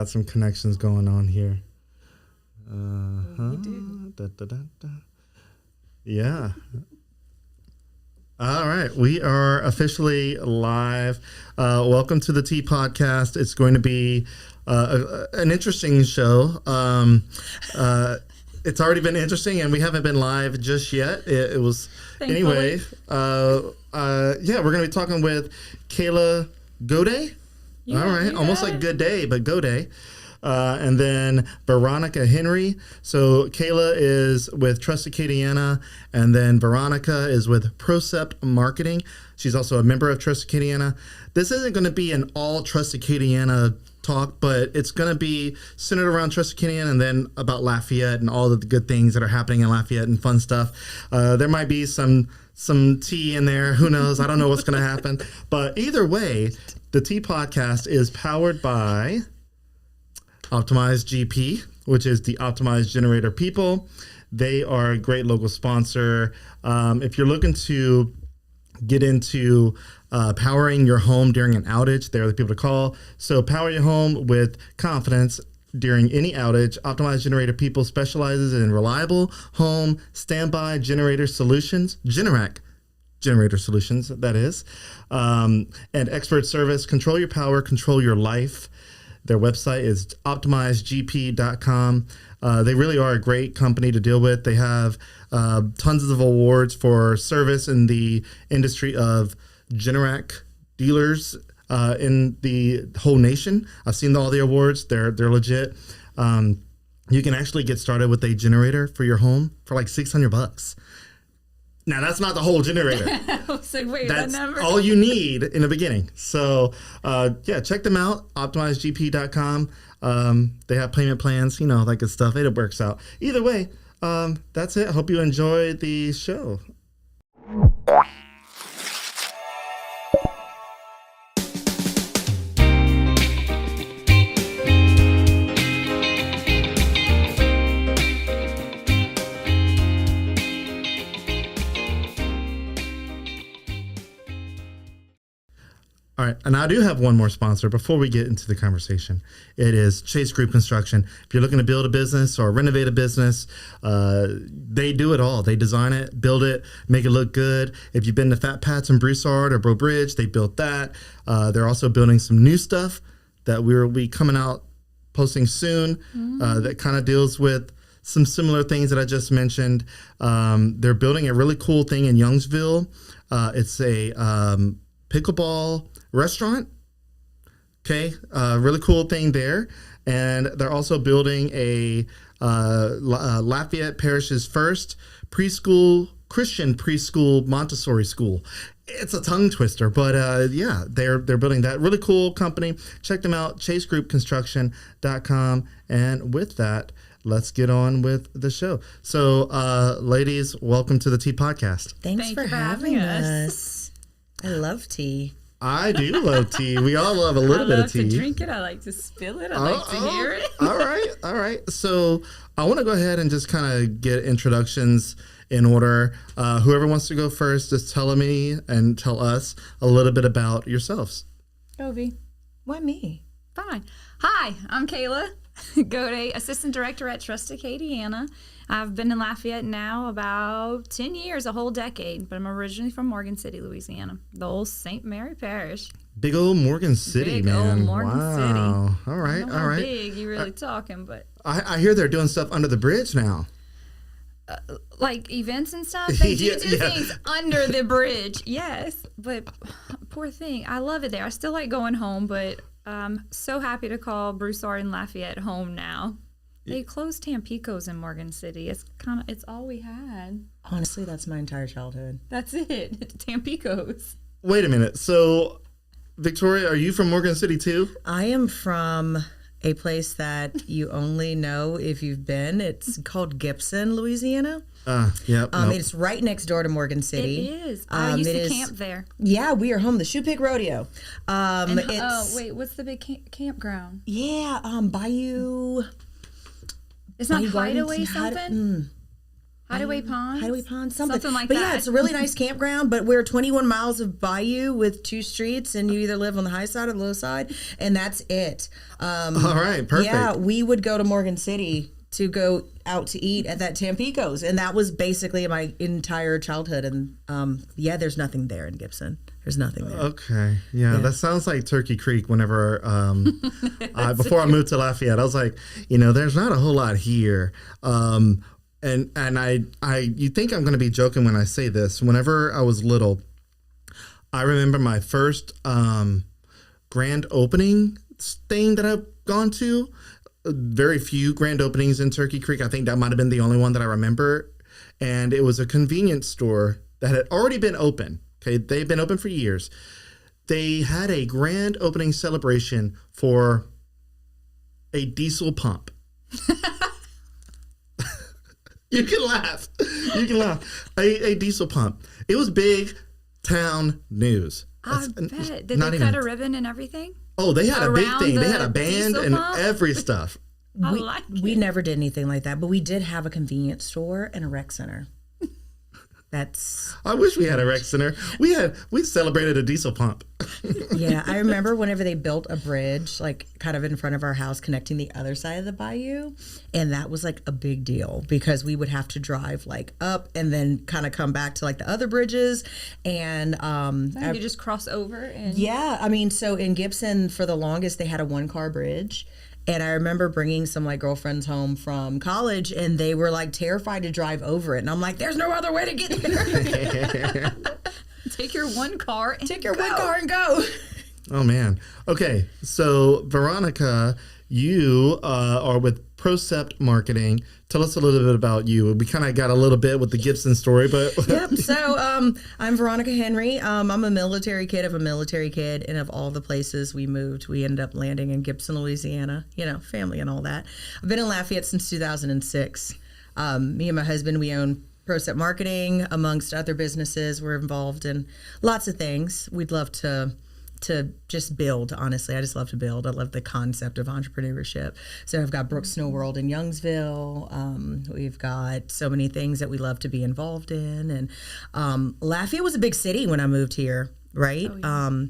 Got some connections going on here. We do. Yeah. All right. We are officially live. Welcome to the T Podcast. It's going to be an interesting show. It's already been interesting, and we haven't been live just yet. It was Thankfully. Anyway. We're going to be talking with Kayla Gaudet. Yeah, All right. you Almost got like it. good day, but Gaudet. And then Veronika Henry. So Kayla is with Trust Acadiana, and then Veronika is with Procept Marketing. She's also a member of Trust Acadiana. This isn't going to be an all Trust Acadiana talk, but it's going to be centered around Trust Acadiana and then about Lafayette and all of the good things that are happening in Lafayette and fun stuff. There might be some tea in there. Who knows? I don't know what's going to happen. But either way, the T Podcast is powered by Optimized GP, which is the Optimized Generator people. They are a great local sponsor. If you're looking to get into powering your home during an outage, they're the people to call. So power your home with confidence during any outage. Optimized Generator people specializes in reliable home standby generator solutions. Generac generator solutions, that is. And expert service. Control your power, control your life. Their website is optimizedgp.com. They really are a great company to deal with. They have tons of awards for service in the industry of Generac dealers in the whole nation. I've seen all the awards. They're legit. You can actually get started with a generator for your home for like $600. Now, that's not the whole generator. I was like, wait, That's that number? all you need in the beginning. So, check them out, optimizedgp.com. They have payment plans, that good stuff. It works out. Either way, that's it. I hope you enjoy the show. All right, and I do have one more sponsor before we get into the conversation. It is Chase Group Construction. If you're looking to build a business or renovate a business, they do it all. They design it, build it, make it look good. If you've been to Fat Pat's in Broussard or Bro Bridge, they built that. They're also building some new stuff that we'll be coming out posting soon that kind of deals with some similar things that I just mentioned. They're building a really cool thing in Youngsville. It's a pickleball restaurant. Okay. Really cool thing there. And they're also building a Lafayette Parish's first Christian preschool Montessori school. It's a tongue twister, but they're building that. Really cool company. Check them out, chasegroupconstruction.com. And with that, let's get on with the show. So, ladies, welcome to the Tea Podcast. Thanks for having us. I love tea. I do love tea. We all love a little bit of tea. I love to drink it. I like to spill it. I like to hear it. All right. So I want to go ahead and just kind of get introductions in order. Whoever wants to go first, just tell me and tell us a little bit about yourselves. Ovi. Why me? Fine. Hi, I'm Kayla Gaudet, Assistant Director at Trust Acadiana. I've been in Lafayette now about 10 years, a whole decade, but I'm originally from Morgan City, Louisiana, the old St. Mary Parish. Big old Morgan City, Big man. old Morgan City. All right, I don't know all how right. big you really talking, but I hear they're doing stuff under the bridge now. like events and stuff, they do Yeah. things under the bridge. Yes, but poor thing. I love it there. I still like going home, but I'm so happy to call Broussard and Lafayette home now. They closed Tampico's in Morgan City. It's all we had. Honestly, that's my entire childhood. That's it. Tampico's. Wait a minute. So, Victoria, are you from Morgan City too? I am from a place that you only know if you've been. It's called Gibson, Louisiana. Yep. It's right next door to Morgan City. It is. I used to camp there. Yeah, we are home. The Shoe Pig Rodeo. What's the big campground? Yeah, Bayou. It's not Bayou Hideaway Gardens, something? Hideaway Pond. Hideaway Pond, something like but that. Yeah, it's a really nice campground, but we're 21 miles of bayou with 2 streets, and you either live on the high side or the low side, and that's it. All right, perfect. Yeah, we would go to Morgan City to go out to eat at that Tampico's, and that was basically my entire childhood. And there's nothing there in Gibson. There's nothing there. Okay, yeah, that sounds like Turkey Creek. Whenever before I moved to Lafayette, I was like, there's not a whole lot here. And you think I'm going to be joking when I say this. Whenever I was little, I remember my first grand opening thing that I've gone to. Very few grand openings in Turkey Creek. I think that might have been the only one that I remember. And it was a convenience store that had already been open. Okay, they've been open for years. They had a grand opening celebration for a diesel pump. You can laugh. A diesel pump. It was big town news. I bet. Did they cut a ribbon and everything? Oh, they had a big thing. They had a band and every stuff. We never did anything like that, but we did have a convenience store and a rec center. I wish we had a rec center. We celebrated a diesel pump. Yeah, I remember whenever they built a bridge, like kind of in front of our house, connecting the other side of the bayou, and that was like a big deal because we would have to drive like up and then kind of come back to like the other bridges, and you just cross over. And yeah, I mean, so in Gibson for the longest they had a 1-car bridge. And I remember bringing some like girlfriends home from college, and they were like terrified to drive over it. And I'm like, "There's no other way to get there." Take your 1 car and go. Oh man. Okay, so Veronika, you are with Procept Marketing. Tell us a little bit about you. We kind of got a little bit with the Gibson story, but yep. So I'm Veronika Henry. I'm a military kid of a military kid, and of all the places we moved, we ended up landing in Gibson, Louisiana. Family and all that. I've been in Lafayette since 2006. Me and my husband, we own Procept Marketing, amongst other businesses. We're involved in lots of things. We'd love to just build. Honestly, I just love to build. I love the concept of entrepreneurship. So I've got Brooks Snow World in Youngsville. We've got so many things that we love to be involved in. And Lafayette was a big city when I moved here, right? Oh,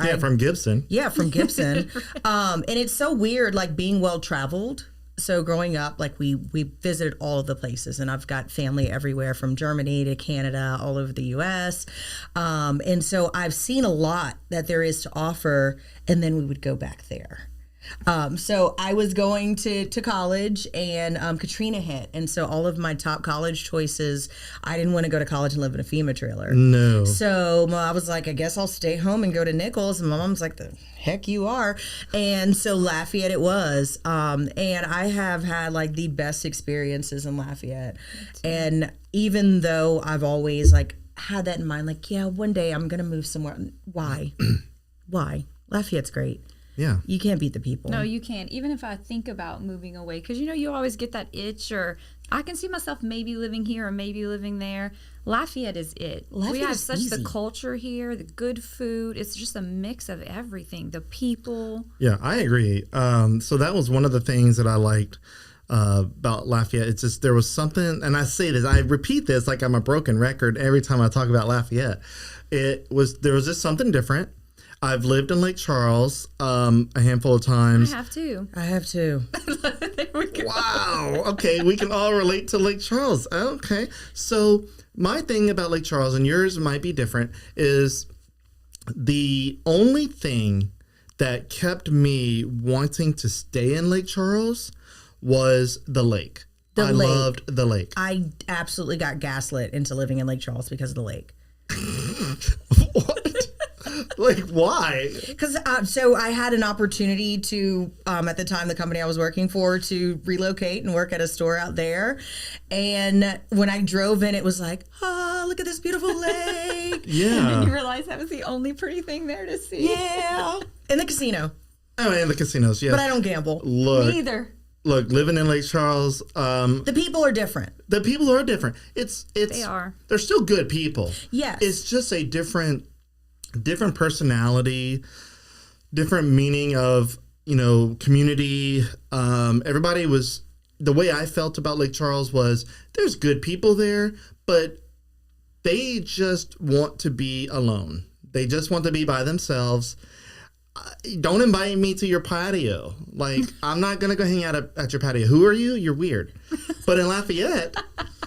yeah. From Gibson. Yeah, from Gibson. And it's so weird, like being well traveled. So growing up, like we visited all of the places, and I've got family everywhere from Germany to Canada, all over the U.S. And so I've seen a lot that there is to offer, and then we would go back there. So I was going to college, and Katrina hit, and so all of my top college choices, I didn't want to go to college and live in a FEMA trailer. No. So I was like, I guess I'll stay home and go to Nichols, and my mom's like, the heck you are. And so Lafayette it was, and I have had like the best experiences in Lafayette. And even though I've always like had that in mind, like, yeah, one day I'm gonna move somewhere. Why? Lafayette's great. Yeah. You can't beat the people. No, you can't. Even if I think about moving away, because you always get that itch, or I can see myself maybe living here or maybe living there. Lafayette is it. We have such the culture here, the good food. It's just a mix of everything. The people. Yeah, I agree. So that was one of the things that I liked about Lafayette. It's just there was something, and I say this, I repeat this like I'm a broken record every time I talk about Lafayette. There was just something different. I've lived in Lake Charles a handful of times. I have too. There we go. Wow. Okay, we can all relate to Lake Charles. Okay. So my thing about Lake Charles, and yours might be different, is the only thing that kept me wanting to stay in Lake Charles was the lake. I loved the lake. I absolutely got gaslit into living in Lake Charles because of the lake. What? Like, why? Because so I had an opportunity to, at the time, the company I was working for, to relocate and work at a store out there. And when I drove in, it was like, look at this beautiful lake. Yeah. And then you realize that was the only pretty thing there to see. Yeah. And the casino. Oh, and the casinos, yeah. But I don't gamble. Me either. Look, living in Lake Charles, the people are different. The people are different. They are. They're still good people. Yes. It's just a different personality, different meaning of, community. Everybody was the way I felt about Lake Charles was there's good people there, but they just want to be alone. They just want to be by themselves. Don't invite me to your patio. Like, I'm not going to go hang out at your patio. Who are you? You're weird. But in Lafayette,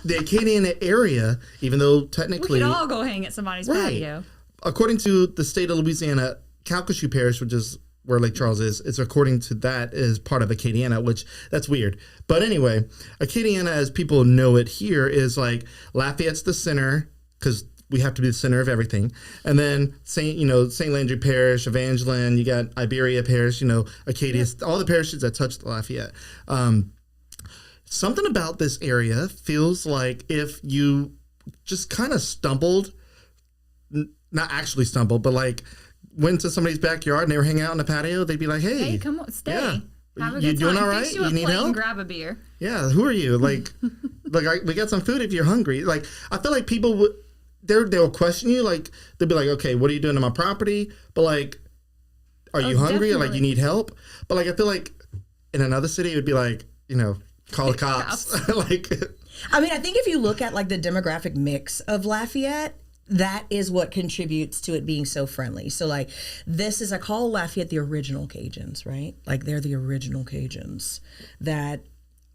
the Acadiana area, even though technically... We could all go hang at somebody's patio. According to the state of Louisiana, Calcasieu Parish, which is where Lake Charles is, it's according to that is part of Acadiana, which that's weird. But anyway, Acadiana, as people know it here, is like Lafayette's the center because we have to be the center of everything. And then St. Landry Parish, Evangeline, you got Iberia Parish, Acadia, all the parishes that touch Lafayette. Something about this area feels like if you just kind of stumbled, not actually stumbled, but like went to somebody's backyard and they were hanging out on the patio, they'd be like, hey, come on, stay. Yeah. Have a You good doing time. all right? Fix you a You need plate help? and grab a beer. Yeah, who are you? Like, we got some food if you're hungry. Like, I feel like people would, they'll question you. Like, they'll be like, okay, what are you doing on my property? But like, are you hungry? Or like, you need help? But like, I feel like in another city, it would be like, call the cops. Like, I mean, I think if you look at like the demographic mix of Lafayette, that is what contributes to it being so friendly. So like I call Lafayette the original Cajuns, right? Like they're the original Cajuns that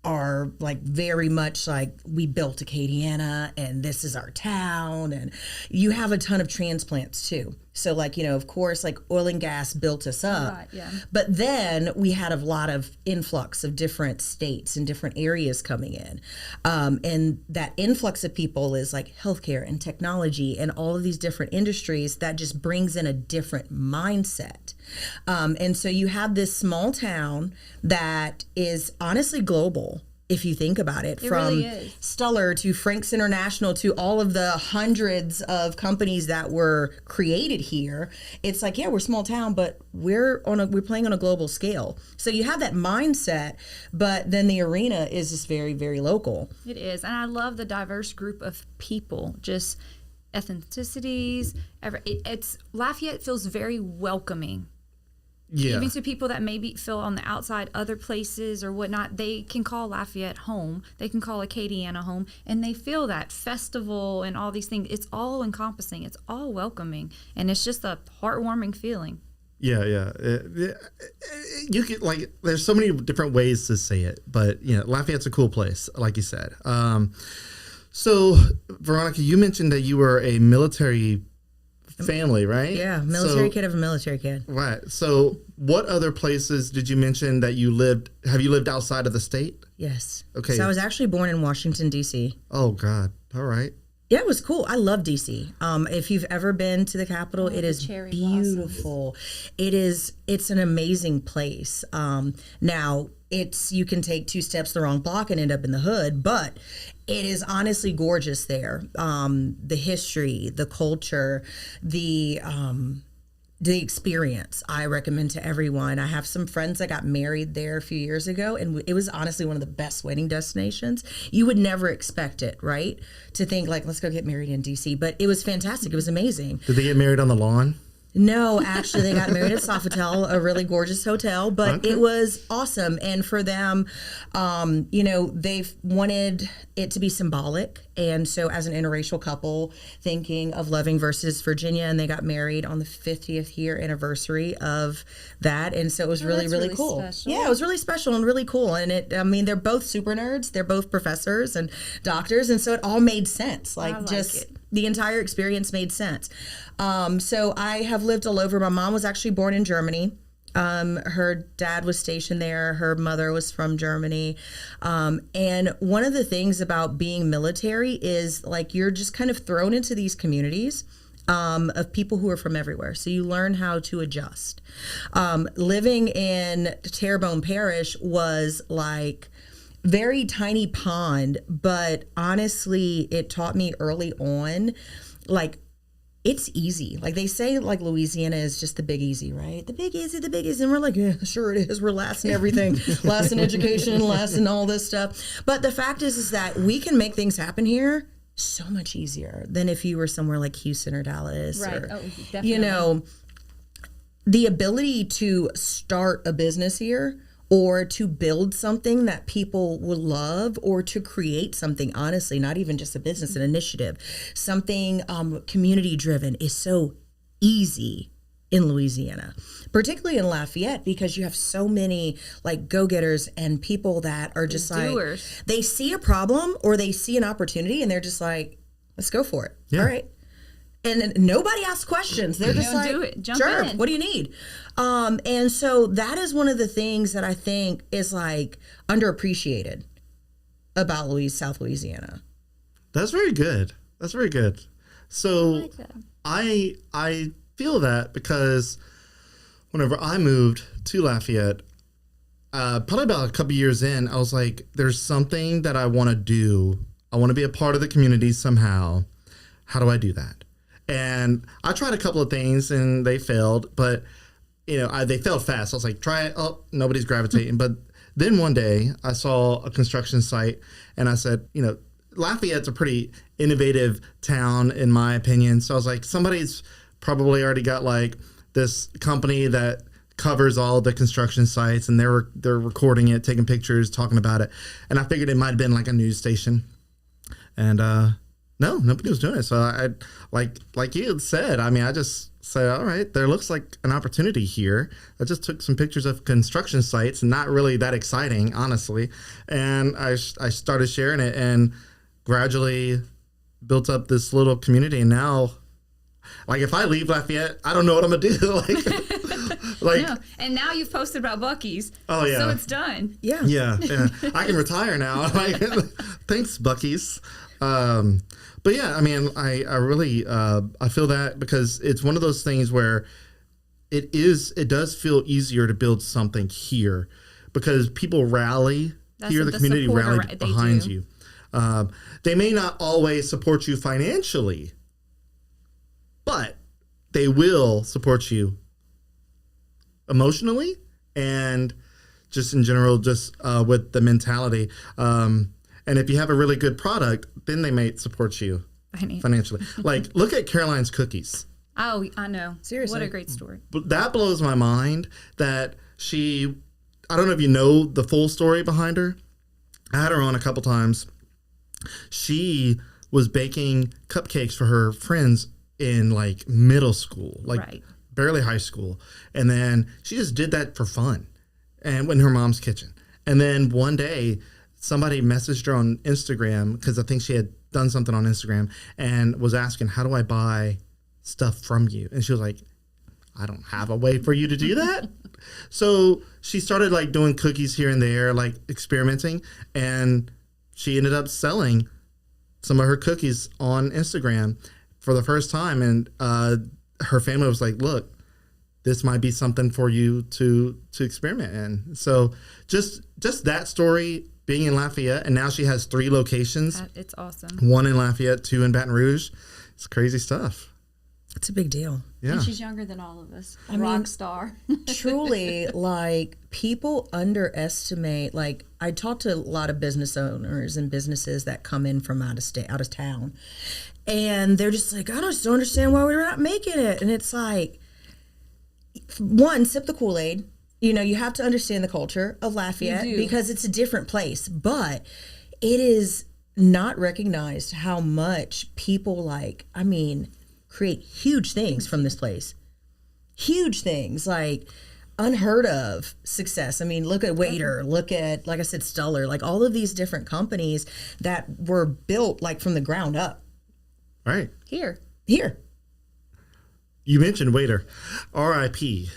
are like very much like we built Acadiana and this is our town. And you have a ton of transplants too. So like, of course, like oil and gas built us up. Right, yeah. But then we had a lot of influx of different states and different areas coming in. And that influx of people is like healthcare and technology and all of these different industries that just brings in a different mindset. And so you have this small town that is honestly global. If you think about it, from really is. Stuller to Frank's International to all of the hundreds of companies that were created here, it's like, yeah, we're a small town, but we're playing on a global scale. So you have that mindset, but then the arena is just very, very local. It is, and I love the diverse group of people, just ethnicities. It's Lafayette feels very welcoming. yeah. Even to people that maybe feel on the outside, other places or whatnot, they can call Lafayette home. They can call Acadiana home, and they feel that festival and all these things. It's all encompassing. It's all welcoming, and it's just a heartwarming feeling. Yeah. You could there's so many different ways to say it, but Lafayette's a cool place, like you said. So Veronika, you mentioned that you were a military family, right? Yeah, military kid of a military kid. Right. So what other places did you mention that you lived? Have you lived outside of the state? Yes. Okay. So I was actually born in Washington, D.C. Oh, God. All right. Yeah, it was cool. I love DC. If you've ever been to the Capitol, it is beautiful. It's an amazing place. Now you can take 2 steps the wrong block and end up in the hood, but it is honestly gorgeous there. The history, the culture, the experience I recommend to everyone. I have some friends that got married there a few years ago, and it was honestly one of the best wedding destinations. You would never expect it, right? To think like, let's go get married in DC, but it was fantastic. It was amazing. Did they get married on the lawn? No, actually, they got married at Sofitel, a really gorgeous hotel, but It was awesome. And for them, they've wanted it to be symbolic. And so as an interracial couple, thinking of Loving versus Virginia, and they got married on the 50th year anniversary of that. And so it was really cool. Special. Yeah, it was really special and really cool. And they're both super nerds. They're both professors and doctors. And so it all made sense. The entire experience made sense. So I have lived all over. My mom was actually born in Germany. Her dad was stationed there. Her mother was from Germany. And one of the things about being military is like you're just kind of thrown into these communities of people who are from everywhere. So you learn how to adjust. Living in Terrebonne Parish was like very tiny pond, but honestly, it taught me early on, like, it's easy. Like they say, like Louisiana is just the big easy, right? The big easy. And we're like, yeah, sure it is. We're last in everything, last in education, last in all this stuff. But the fact is that we can make things happen here so much easier than if you were somewhere like Houston or Dallas. Right. Or, Definitely. the ability to start a business here or to build something that people will love, or to create something, honestly, not even just a business, an initiative, something community driven is so easy in Louisiana, particularly in Lafayette, because you have so many like go-getters and people that are just doers. like, they see a problem or they see an opportunity and they're just like, let's go for it. Yeah. All right. And then nobody asks questions. They're just like, do it. Jump sure, in. what do you need? And so that is one of the things that I think is like underappreciated about South Louisiana. That's very good. That's very good. So like that. I feel that because whenever I moved to Lafayette, probably about a couple years in, I was like, there's something that I want to do. I want to be a part of the community somehow. How do I do that? And I tried a couple of things and they failed, but they failed fast. I was like, try it. Oh, nobody's gravitating. But then one day I saw a construction site and I said, Lafayette's a pretty innovative town in my opinion. So I was like, somebody's probably already got like this company that covers all the construction sites and they're recording it, taking pictures, talking about it. And I figured it might have been like a news station. And no, nobody was doing it. So I like you had said, I mean, I just said, all right, there looks like an opportunity here. I just took some pictures of construction sites, not really that exciting, honestly. And I started sharing it and gradually built up this little community. And now, like, if I leave Lafayette, I don't know what I'm gonna do. No. And now you've posted about Buc-ee's. Oh yeah. So it's done. Yeah. Yeah. I can retire now. Thanks, Buc-ee's. But yeah, I mean, I really I feel that because it's one of those things where it does feel easier to build something here because people rally here. The community rallied behind you. They may not always support you financially, but they will support you emotionally and just in general, just with the mentality. And if you have a really good product, then they may support you financially. Like, look at Caroline's Cookies. Oh, I know. Seriously. What a great story. But that blows my mind that I don't know if you know the full story behind her. I had her on a couple times. She was baking cupcakes for her friends in like middle school, like barely high school. And then she just did that for fun and in her mom's kitchen. And then one day somebody messaged her on Instagram because I think she had done something on Instagram and was asking, how do I buy stuff from you? And she was like, I don't have a way for you to do that. So she started like doing cookies here and there, like experimenting. And she ended up selling some of her cookies on Instagram for the first time. And her family was like, look, this might be something for you to experiment in. So just that story being in Lafayette, and now she has 3 locations. It's awesome. 1 in Lafayette, 2 in Baton Rouge. It's crazy stuff. It's a big deal. Yeah. And she's younger than all of us. Rock star. Truly, like, people underestimate, like, I talk to a lot of business owners and businesses that come in from out of town. And they're just like, I just don't understand why we're not making it. And it's like, one, sip the Kool-Aid. You have to understand the culture of Lafayette because it's a different place. But it is not recognized how much people create huge things from this place. Huge things, like unheard of success. I mean, look at Waiter, look at, like I said, Stuller, like all of these different companies that were built like from the ground up. Right. Here. You mentioned Waiter, R.I.P.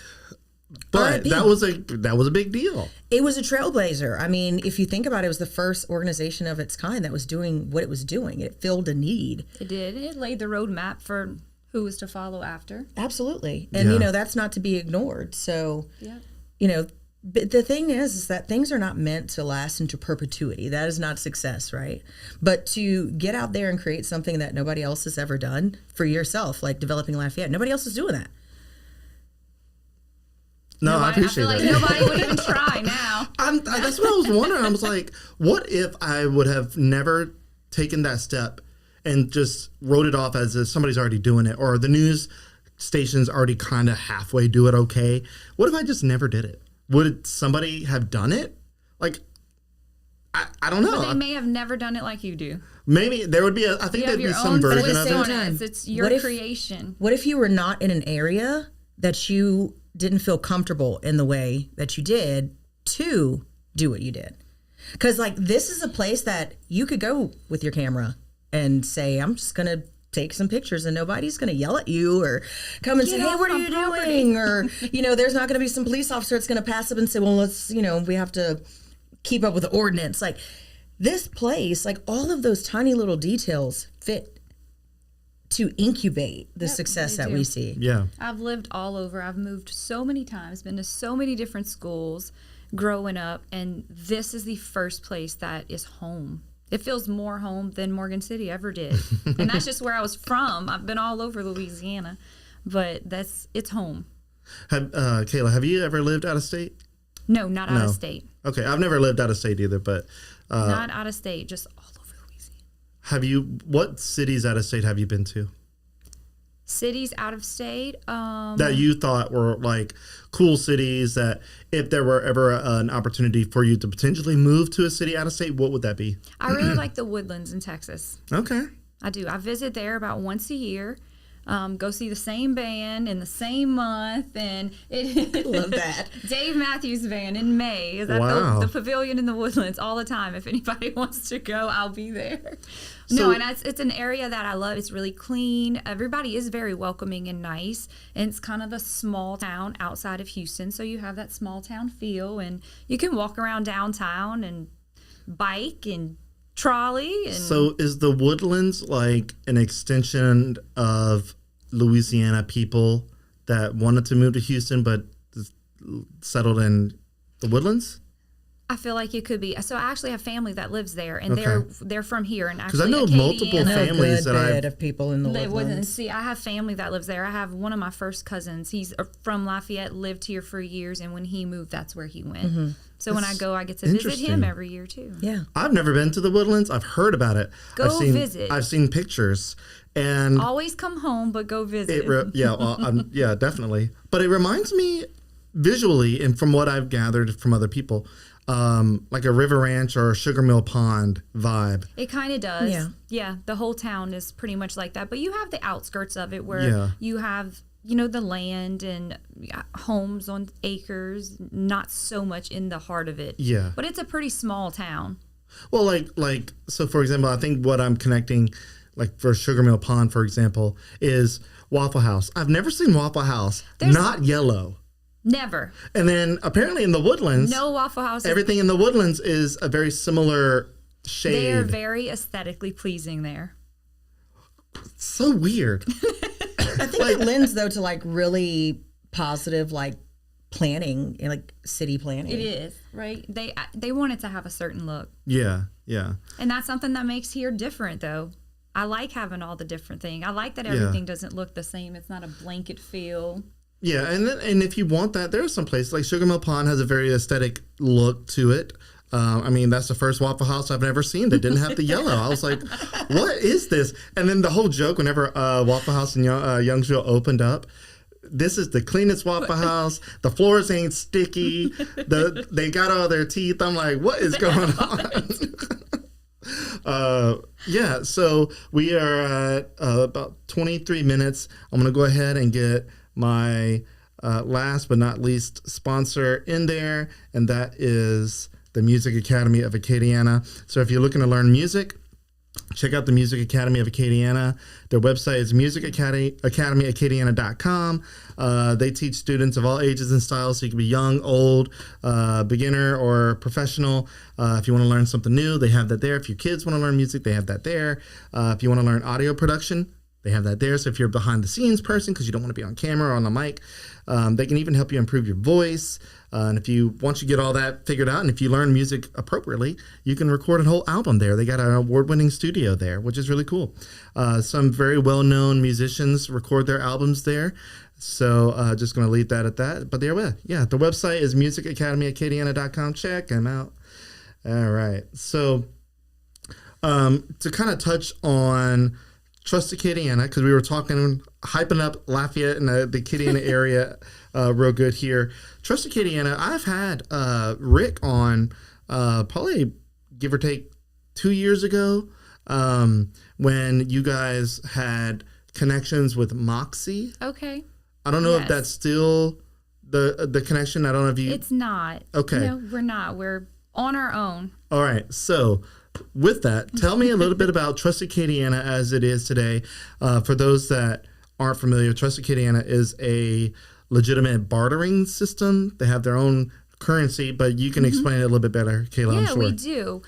But R.I.P. that was a big deal. It was a trailblazer. I mean, if you think about it, it was the first organization of its kind that was doing what it was doing. It filled a need. It did. It laid the roadmap for who was to follow after. Absolutely. And, that's not to be ignored. So, but the thing is that things are not meant to last into perpetuity. That is not success, right? But to get out there and create something that nobody else has ever done for yourself, like developing Lafayette, nobody else is doing that. No, I appreciate that. Like nobody would even try now. That's what I was wondering. I was like, what if I would have never taken that step and just wrote it off as if somebody's already doing it or the news stations already kind of halfway do it okay? What if I just never did it? would somebody have done it? Like, I don't know. But they may have never done it like you do. Maybe there would be I think there'd be some version of it. It's your creation. What if you were not in an area that you didn't feel comfortable in the way that you did to do what you did? Because, like, this is a place that you could go with your camera and say, I'm just going to take some pictures and nobody's going to yell at you or come and say, hey, what are you doing? Or, there's not going to be some police officer that's going to pass up and say, well, let's, we have to keep up with the ordinance. Like, this place, like, all of those tiny little details fit to incubate the success that we see. Yeah. I've lived all over. I've moved so many times, been to so many different schools growing up, and this is the first place that is home. It feels more home than Morgan City ever did. And that's just where I was from. I've been all over Louisiana, but it's home. Kayla, have you ever lived out of state? No, not out of state. Okay, I've never lived out of state either, but... not out of state, just all over Louisiana. What cities out of state have you been to? Cities out of state? That you thought were, like, cool cities that if there were ever an opportunity for you to potentially move to a city out of state, what would that be? I really like the Woodlands in Texas. Okay. I do. I visit there about once a year. Go see the same band in the same month, and I love that. Dave Matthews Band in May is at the Pavilion in the Woodlands all the time. If anybody wants to go, I'll be there. And it's an area that I love. It's really clean. Everybody is very welcoming and nice, and it's kind of a small town outside of Houston, so you have that small town feel, and you can walk around downtown and bike and trolley. So is the Woodlands like an extension of Louisiana people that wanted to move to Houston but settled in the Woodlands? I feel like it could be. So I actually have family that lives there, and they're from here. And because I know multiple families that I of people in the Woodlands. See, I have family that lives there. I have one of my first cousins. He's from Lafayette, lived here for years, and when he moved, that's where he went. Mm-hmm. So when I go, I get to visit him every year too. Yeah, I've never been to the Woodlands. I've heard about it. Visit. I've seen pictures, and always come home, but go visit. Yeah, definitely. But it reminds me visually, and from what I've gathered from other people, like a river ranch or a sugar mill pond vibe. It kind of does. Yeah. The whole town is pretty much like that. But you have the outskirts of it where you have, the land and homes on acres, not so much in the heart of it. Yeah. But it's a pretty small town. Well, like so for example, I think what I'm connecting, like for Sugar Mill Pond, for example, is Waffle House. I've never seen Waffle House not yellow. Never. And then apparently in the Woodlands, no Waffle House. Everything in the Woodlands is a very similar shade. They are very aesthetically pleasing there. So weird. I think it lends though to like really positive like planning and like city planning. It is, right? They want it to have a certain look. Yeah. And that's something that makes here different though. I like having all the different things. I like that everything doesn't look the same. It's not a blanket feel. Yeah, and if you want that, there are some places like Sugar Mill Pond has a very aesthetic look to it. I mean, that's the first Waffle House I've ever seen that didn't have the yellow. I was like, what is this? And then the whole joke whenever Waffle House in Youngsville opened up, this is the cleanest Waffle House. The floors ain't sticky. They got all their teeth. I'm like, what is going on? So we are at about 23 minutes. I'm going to go ahead and get my last but not least sponsor in there, and that is the Music Academy of Acadiana. So if you're looking to learn music, check out the Music Academy of Acadiana. Their website is musicacademyacadiana.com. They teach students of all ages and styles, so you can be young, old, beginner, or professional. If you want to learn something new, they have that there. If your kids want to learn music, they have that there. If you want to learn audio production, they have that there. So if you're a behind the scenes person because you don't want to be on camera or on the mic, they can even help you improve your voice. And once you get all that figured out, and if you learn music appropriately, you can record a whole album there. They got an award-winning studio there, which is really cool. Some very well-known musicians record their albums there. So just going to leave that at that. But the website is musicacademyacadiana.com. Check them out. All right. So to kind of touch on Trust Acadiana, because we were hyping up Lafayette and the Acadiana area real good here. Trust Acadiana, I've had Rick on probably give or take 2 years ago when you guys had connections with Moxie. Okay. I don't know if that's still the connection. I don't know if you... It's not. Okay. No, we're not. We're on our own. All right. So with that, tell me a little bit about Trust Acadiana as it is today. For those that aren't familiar, Trust Acadiana is a legitimate bartering system. They have their own currency, but you can explain it a little bit better, Kayla, I'm sure. Yeah, we do.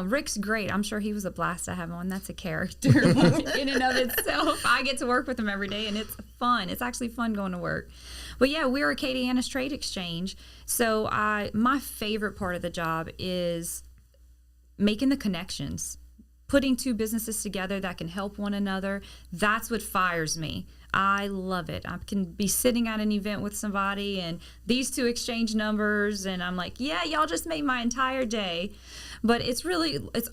Rick's great. I'm sure he was a blast to have on. That's a character in and of itself. I get to work with him every day, and it's fun. It's actually fun going to work. But yeah, we're Acadiana's trade exchange. So my favorite part of the job is making the connections, putting two businesses together that can help one another. That's what fires me. I love it. I can be sitting at an event with somebody and these two exchange numbers, and I'm like, yeah, y'all just made my entire day. But it's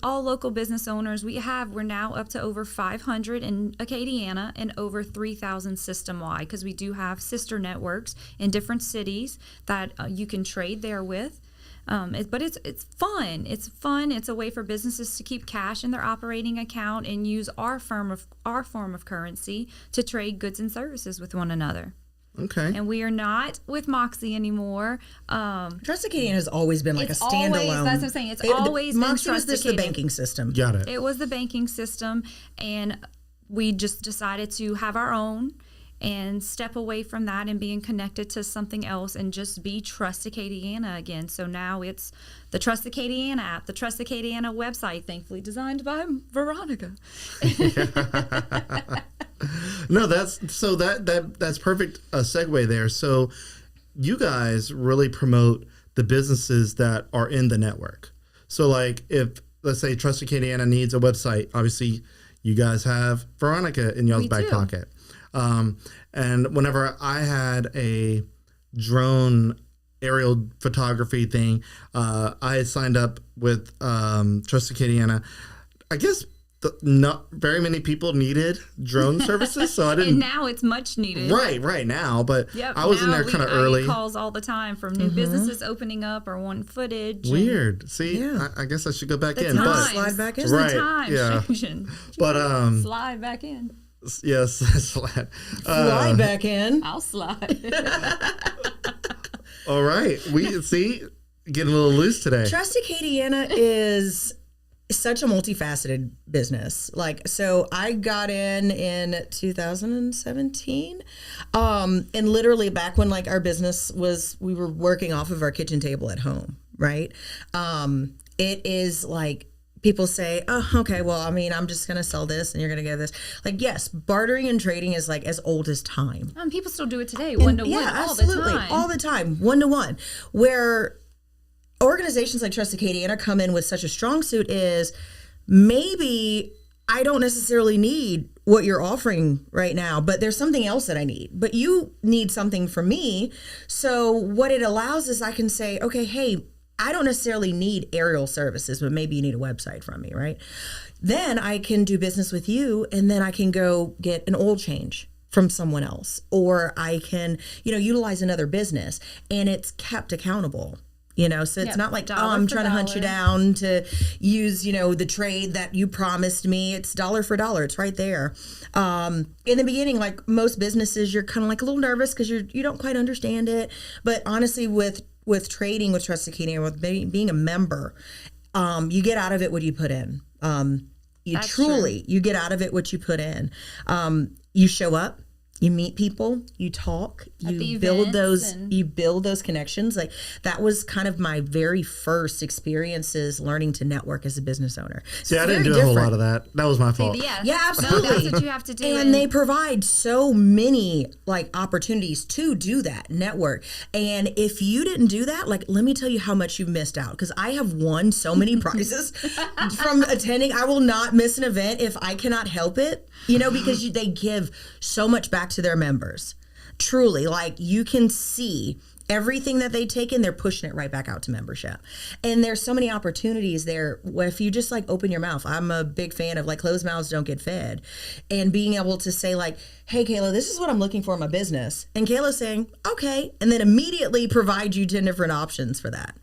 all local business owners. We're now up to over 500 in Acadiana and over 3,000 system-wide, because we do have sister networks in different cities that you can trade there with. But it's fun. It's fun. It's a way for businesses to keep cash in their operating account and use our form of currency to trade goods and services with one another. Okay. And we are not with Moxie anymore. Trust Acadiana has always been like a standalone. Always, that's what I'm saying. It's always been Moxie was Trust just the Acadiana. banking system. Got it. It was the banking system, and we just decided to have our own and step away from that and being connected to something else and just be Trust Acadiana again. So now it's the Trust Acadiana app, the Trust Acadiana website, thankfully designed by Veronika. No, that's perfect segue there. So you guys really promote the businesses that are in the network. So like if, let's say, Trust Acadiana needs a website, obviously you guys have Veronika in y'all's back pocket. And whenever I had a drone aerial photography thing, I had signed up with Trust Acadiana. I guess not very many people needed drone services, so I didn't. And now it's much needed. Right now, but yep, I was in there kind of early. I get calls all the time from new businesses opening up or wanting footage. Weird. See, I guess I should go back in. But slide back in. Just Right, the time yeah. changing. But slide back in. yes, slide. Fly back in. I'll slide. All right, we see getting a little loose today. Trust Acadiana is such a multifaceted business. Like, so I got in 2017, and literally back when like our business we were working off of our kitchen table at home, right? It is like, people say, oh, okay, well, I mean, I'm just going to sell this and you're going to get this. Like, yes, bartering and trading is like as old as time. People still do it today, one-to-one, all the time. All the time, one-to-one. Where organizations like Trust Acadiana come in with such a strong suit is maybe I don't necessarily need what you're offering right now, but there's something else that I need. But you need something from me. So what it allows is I can say, okay, hey, I don't necessarily need aerial services, but maybe you need a website from me, right? Then I can do business with you, and then I can go get an oil change from someone else, or I can, utilize another business, and it's kept accountable. So it's not like, I'm trying to hunt you down to use, the trade that you promised me. It's dollar for dollar. It's right there. In the beginning, like most businesses, you're kind of like a little nervous because you don't quite understand it. But honestly, with trading with Trust Acadiana, with being a member, you get out of it what you put in. You get out of it what you put in. You show up. You meet people, you talk, you build those connections. Like that was kind of my very first experiences learning to network as a business owner. See, I didn't do a whole lot of that. That was my fault. Yeah, absolutely. That's what you have to do. And they provide so many like opportunities to do that, network. And if you didn't do that, like let me tell you how much you've missed out, because I have won so many prizes from attending. I will not miss an event if I cannot help it, because they give so much back to their members. Truly, like you can see Everything that they take in, they're pushing it right back out to membership. And there's so many opportunities there. If you just like open your mouth, I'm a big fan of like closed mouths don't get fed. And being able to say like, hey, Kayla, this is what I'm looking for in my business. And Kayla saying, okay. And then immediately provide you 10 different options for that.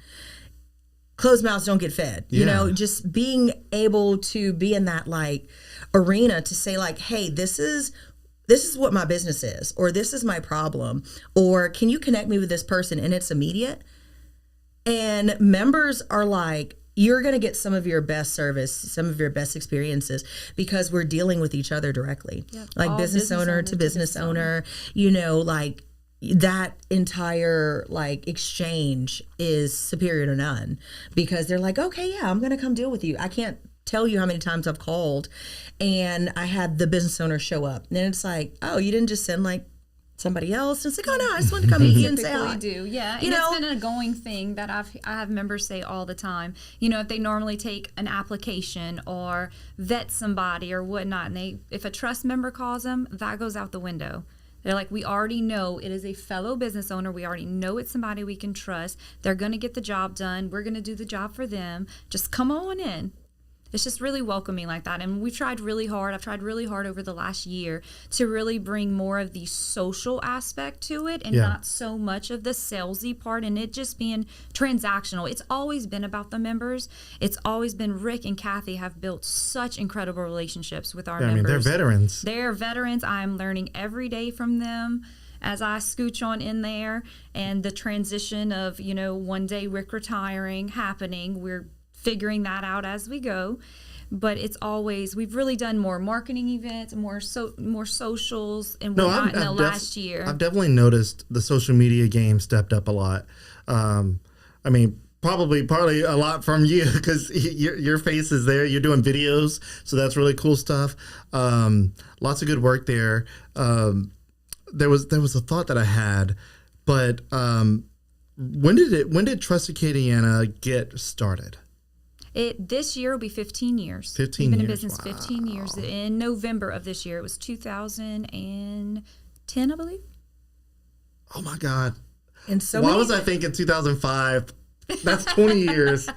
Closed mouths don't get fed. You know, just being able to be in that like arena to say like, hey, this is what my business is, or this is my problem, or can you connect me with this person? And it's immediate. And members are like, you're going to get some of your best service, some of your best experiences because we're dealing with each other directly. Yep. Like business owner to business owner, you know, like that entire like exchange is superior to none because they're like, okay, yeah, I'm going to come deal with you. I can't tell you how many times I've called and I had the business owner show up and it's like, oh, you didn't just send like somebody else. And it's like, oh no, I just wanted to come meet you and say hi. Do, yeah. And it's been a going thing that I have members say all the time. You know, if they normally take an application or vet somebody or whatnot, and if a trust member calls them, that goes out the window. They're like, we already know it is a fellow business owner. We already know it's somebody we can trust. They're going to get the job done. We're going to do the job for them. Just come on in. It's just really welcoming like that. And we've tried really hard. I've tried really hard over the last year to really bring more of the social aspect to it and not so much of the salesy part and it just being transactional. It's always been about the members. It's always been Rick and Kathy have built such incredible relationships with our members. I mean, they're veterans. They're veterans. I'm learning every day from them as I scooch on in there. And the transition of, you know, one day Rick retiring happening, we're figuring that out as we go, but it's always we've really done more marketing events, more socials, and whatnot in the last year. I've definitely noticed the social media game stepped up a lot. I mean, partly a lot from you because your face is there. You're doing videos, so that's really cool stuff. Lots of good work there. There was a thought that I had, but when did Trust Acadiana get started? This year will be 15 years. 15 We've been in years. business 15 years. In November of this year, it was 2010, I believe. Oh my God! And so why was I thinking 2005? That's 20 years.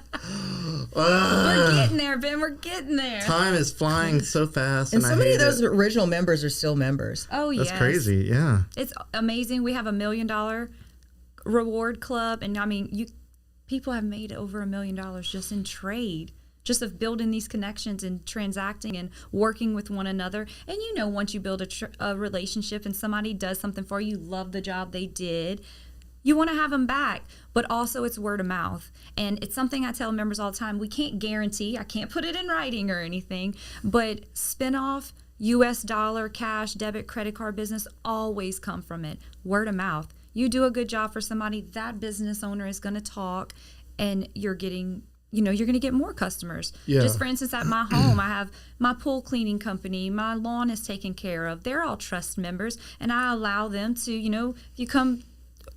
We're getting there, Ben. We're getting there. Time is flying so fast, and so many of those original members are still members. Oh yeah, that's crazy. Yeah, it's amazing. We have $1 million reward club, and I mean people have made over $1 million just in trade, just of building these connections and transacting and working with one another. And you know, once you build a relationship and somebody does something for you, love the job they did, you want to have them back. But also it's word of mouth. And it's something I tell members all the time. We can't guarantee, I can't put it in writing or anything, but spin-off, US dollar, cash, debit, credit card business always come from it. Word of mouth. You do a good job for somebody, that business owner is going to talk, and you're going to get more customers. Yeah. Just for instance, at my home, I have my pool cleaning company, my lawn is taken care of. They're all trust members, and I allow them to, if you come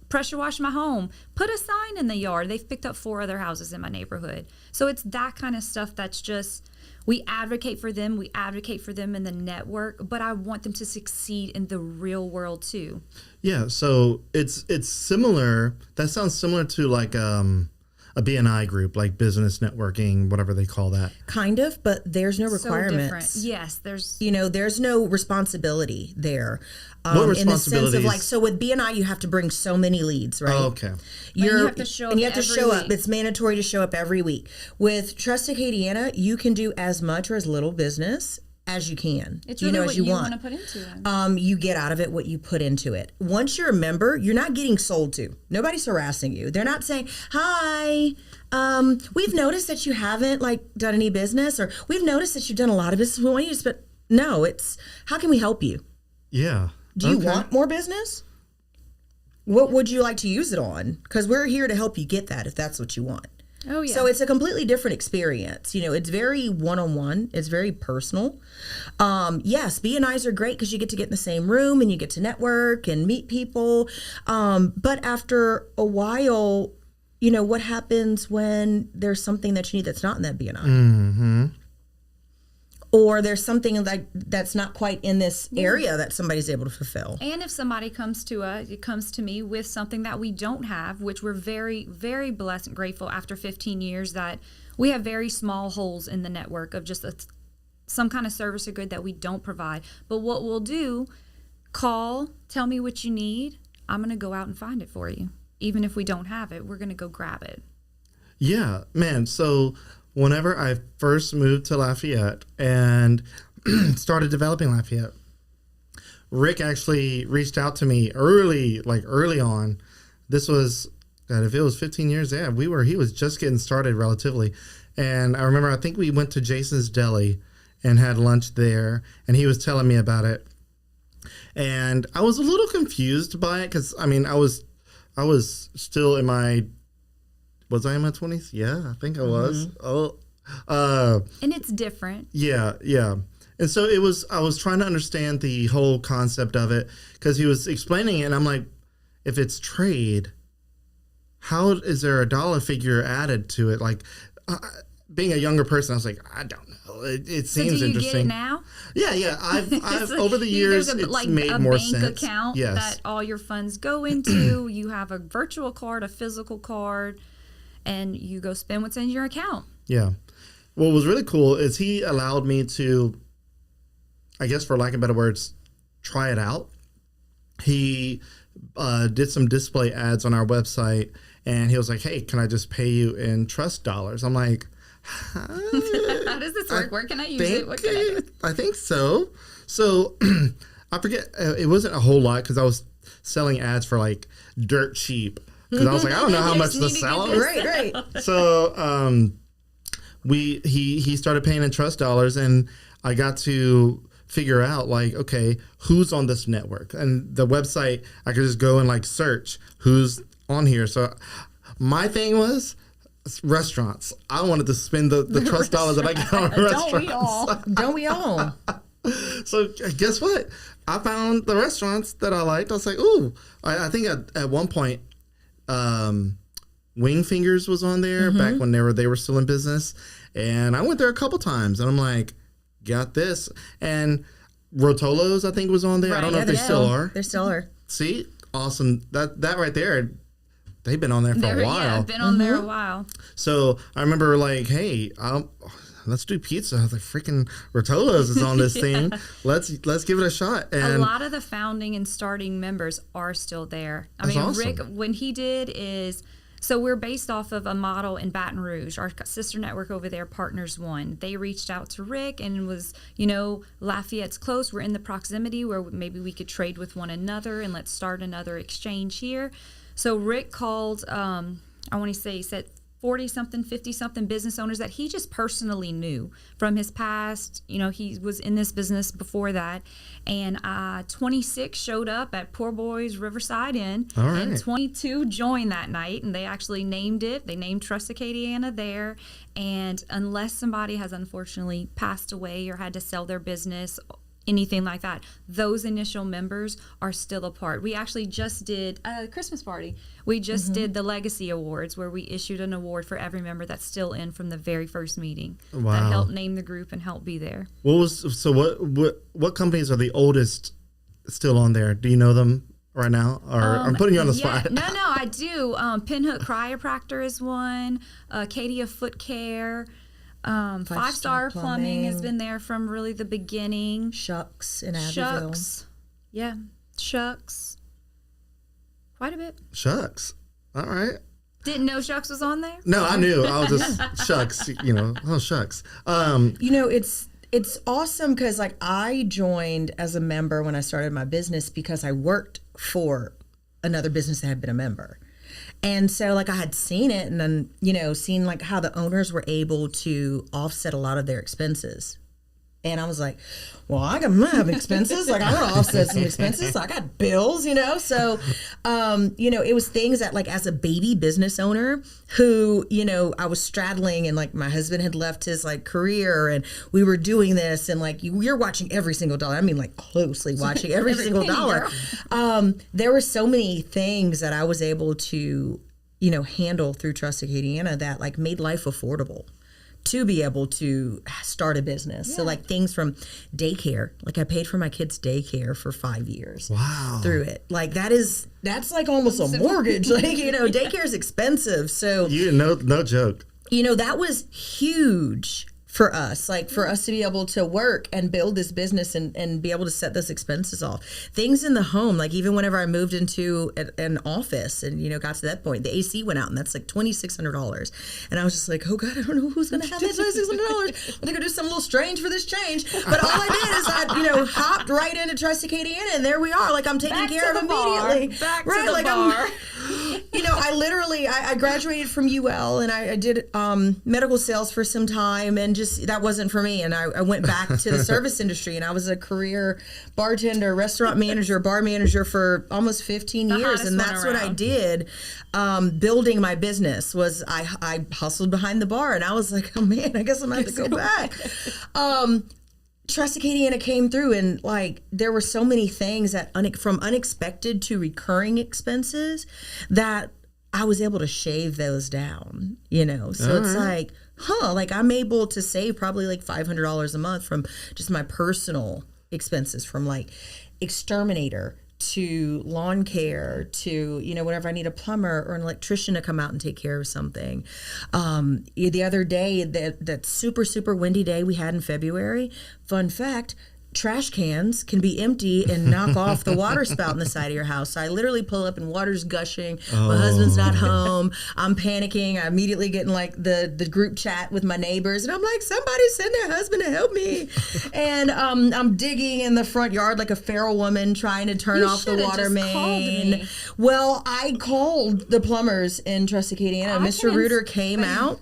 pressure wash my home, put a sign in the yard. They've picked up 4 other houses in my neighborhood. So it's that kind of stuff that's just, we advocate for them in the network, but I want them to succeed in the real world too. Yeah, so it's similar. That sounds similar to like a BNI group, like business networking, whatever they call that. Kind of, but there's no requirements. So different. Yes, there's no responsibility there. What responsibilities? In the sense of like, so with BNI, you have to bring so many leads, right? Oh, okay. You have to show up every week. It's mandatory to show up every week. With Trust Acadiana, you can do as much or as little business as you can. It's really what you want to put into it. You get out of it what you put into it. Once you're a member, you're not getting sold to. Nobody's harassing you. They're not saying, hi, we've noticed that you haven't done any business, or we've noticed that you've done a lot of business. We want you to spend. No, it's how can we help you? Yeah. Do you want more business? What would you like to use it on? Because we're here to help you get that if that's what you want. Oh, yeah. So it's a completely different experience. It's very one-on-one. It's very personal. Yes, BNIs are great because you get to get in the same room and you get to network and meet people. But after a while, what happens when there's something that you need that's not in that BNI? Mm-hmm. or there's something like that's not quite in this area that somebody's able to fulfill. And if somebody comes to me with something that we don't have, which we're very, very blessed and grateful after 15 years that we have very small holes in the network of just some kind of service or good that we don't provide. But what we'll do, call, tell me what you need. I'm going to go out and find it for you. Even if we don't have it, we're going to go grab it. Yeah, man. So whenever I first moved to Lafayette and started developing Lafayette, Rick actually reached out to me early on. This was, God, if it was 15 years, yeah, he was just getting started relatively. And I remember, I think we went to Jason's Deli and had lunch there, and he was telling me about it. And I was a little confused by it because, I mean, I was still in my, was I in my 20s? Yeah, I think I was. And it's different. Yeah. And so I was trying to understand the whole concept of it because he was explaining it, and I'm like, if it's trade, how is there a dollar figure added to it? Like, being a younger person, I was like, I don't know. It seems interesting. So do you get it now? Yeah. I've over the years, it's made more sense. There's a bank account that all your funds go into. You have a virtual card, a physical card, and you go spend what's in your account. Yeah. What was really cool is he allowed me to, I guess for lack of better words, try it out. He did some display ads on our website, and he was like, hey, can I just pay you in trust dollars? I'm like, how does this work? Where can I use it? What can I do? I think so. So I forget, it wasn't a whole lot because I was selling ads for like dirt cheap. Because I was like, I don't know how much to sell them. Right. So he started paying in trust dollars, and I got to figure out like, okay, who's on this network? And the website, I could just go and like search who's on here. So my thing was restaurants. I wanted to spend the trust dollars that I got on restaurants. Don't we all? So guess what? I found the restaurants that I liked. I was like, ooh, I think at one point, Wing Fingers was on there back when they were still in business. And I went there a couple times, and I'm like, got this. And Rotolo's, I think, was on there. Right, I don't know if they still are. They still are. See? Awesome. That right there, they've been on there for a while. Yeah, been on there a while. So I remember like, hey, let's do pizza. I was like, freaking Rotolo's is on this thing. Let's give it a shot. And a lot of the founding and starting members are still there. I mean, awesome. Rick, when he did is, so we're based off of a model in Baton Rouge. Our sister network over there, Partners One. They reached out to Rick and was, Lafayette's close. We're in the proximity where maybe we could trade with one another and let's start another exchange here. So Rick called, I want to say, he said 40-something, 50-something business owners that he just personally knew from his past. He was in this business before that. And 26 showed up at Poor Boys Riverside Inn. All right. And 22 joined that night. And they actually named it. They named Trust Acadiana there. And unless somebody has unfortunately passed away or had to sell their business, anything like that, those initial members are still a part. We actually just did a Christmas party. We just did the Legacy Awards, where we issued an award for every member that's still in from the very first meeting. Wow. That helped name the group and helped be there. What companies are the oldest still on there? Do you know them right now? Or I'm putting you on the spot. No, I do. Pinhook Chiropractor is one. Acadia Foot Care. Five Star Plumbing has been there from really the beginning. Shucks in Abbeville. Shucks. Quite a bit. Shucks. All right. Didn't know Shucks was on there? No, I knew. I was just Shucks, oh, Shucks. It's awesome because like I joined as a member when I started my business because I worked for another business that had been a member. And so like I had seen it and then, seen like how the owners were able to offset a lot of their expenses. And I was like, well, I have expenses. Like I want to offset some expenses. I got bills, So, it was things that like as a baby business owner who, I was straddling and like my husband had left his like career and we were doing this and like you're watching every single dollar. I mean, like closely watching every single dollar. There were so many things that I was able to, handle through Trust Acadiana that like made life affordable to be able to start a business. So like things from daycare, like I paid for my kids' daycare for 5 years. Wow. Through it. Like that's like almost a mortgage. Like, daycare is expensive. So no joke. That was huge for us, like for us to be able to work and build this business and be able to set those expenses off. Things in the home, like even whenever I moved into an office and, got to that point, the AC went out and that's like $2,600. And I was just like, oh God, I don't know who's going to have that $2,600. I'm going to do something a little strange for this change. But all I did is I, hopped right into Trust Acadiana and there we are. Like I'm taken care of immediately. Back to the bar. I graduated from UL and I did medical sales for some time and just that wasn't for me. And I went back to the service industry and I was a career bartender, restaurant manager, bar manager for almost 15 years. And that's what I did. Building my business was I hustled behind the bar and I was like, oh man, I guess I'm going to have to go back. Trust Acadiana came through and like there were so many things that from unexpected to recurring expenses that I was able to shave those down, So it's like, like I'm able to save probably like $500 a month from just my personal expenses, from like exterminator to lawn care to, whenever I need a plumber or an electrician to come out and take care of something. The other day, that super, super windy day we had in February, fun fact, trash cans can be empty and knock off the water spout in the side of your house. So I literally pull up and water's gushing. My husband's not home. I'm panicking. I immediately get in like the group chat with my neighbors and I'm like, somebody send their husband to help me. And I'm digging in the front yard like a feral woman trying to turn off the water main. Well, I called the plumbers in Trust Acadiana. Mr. Reuter came out.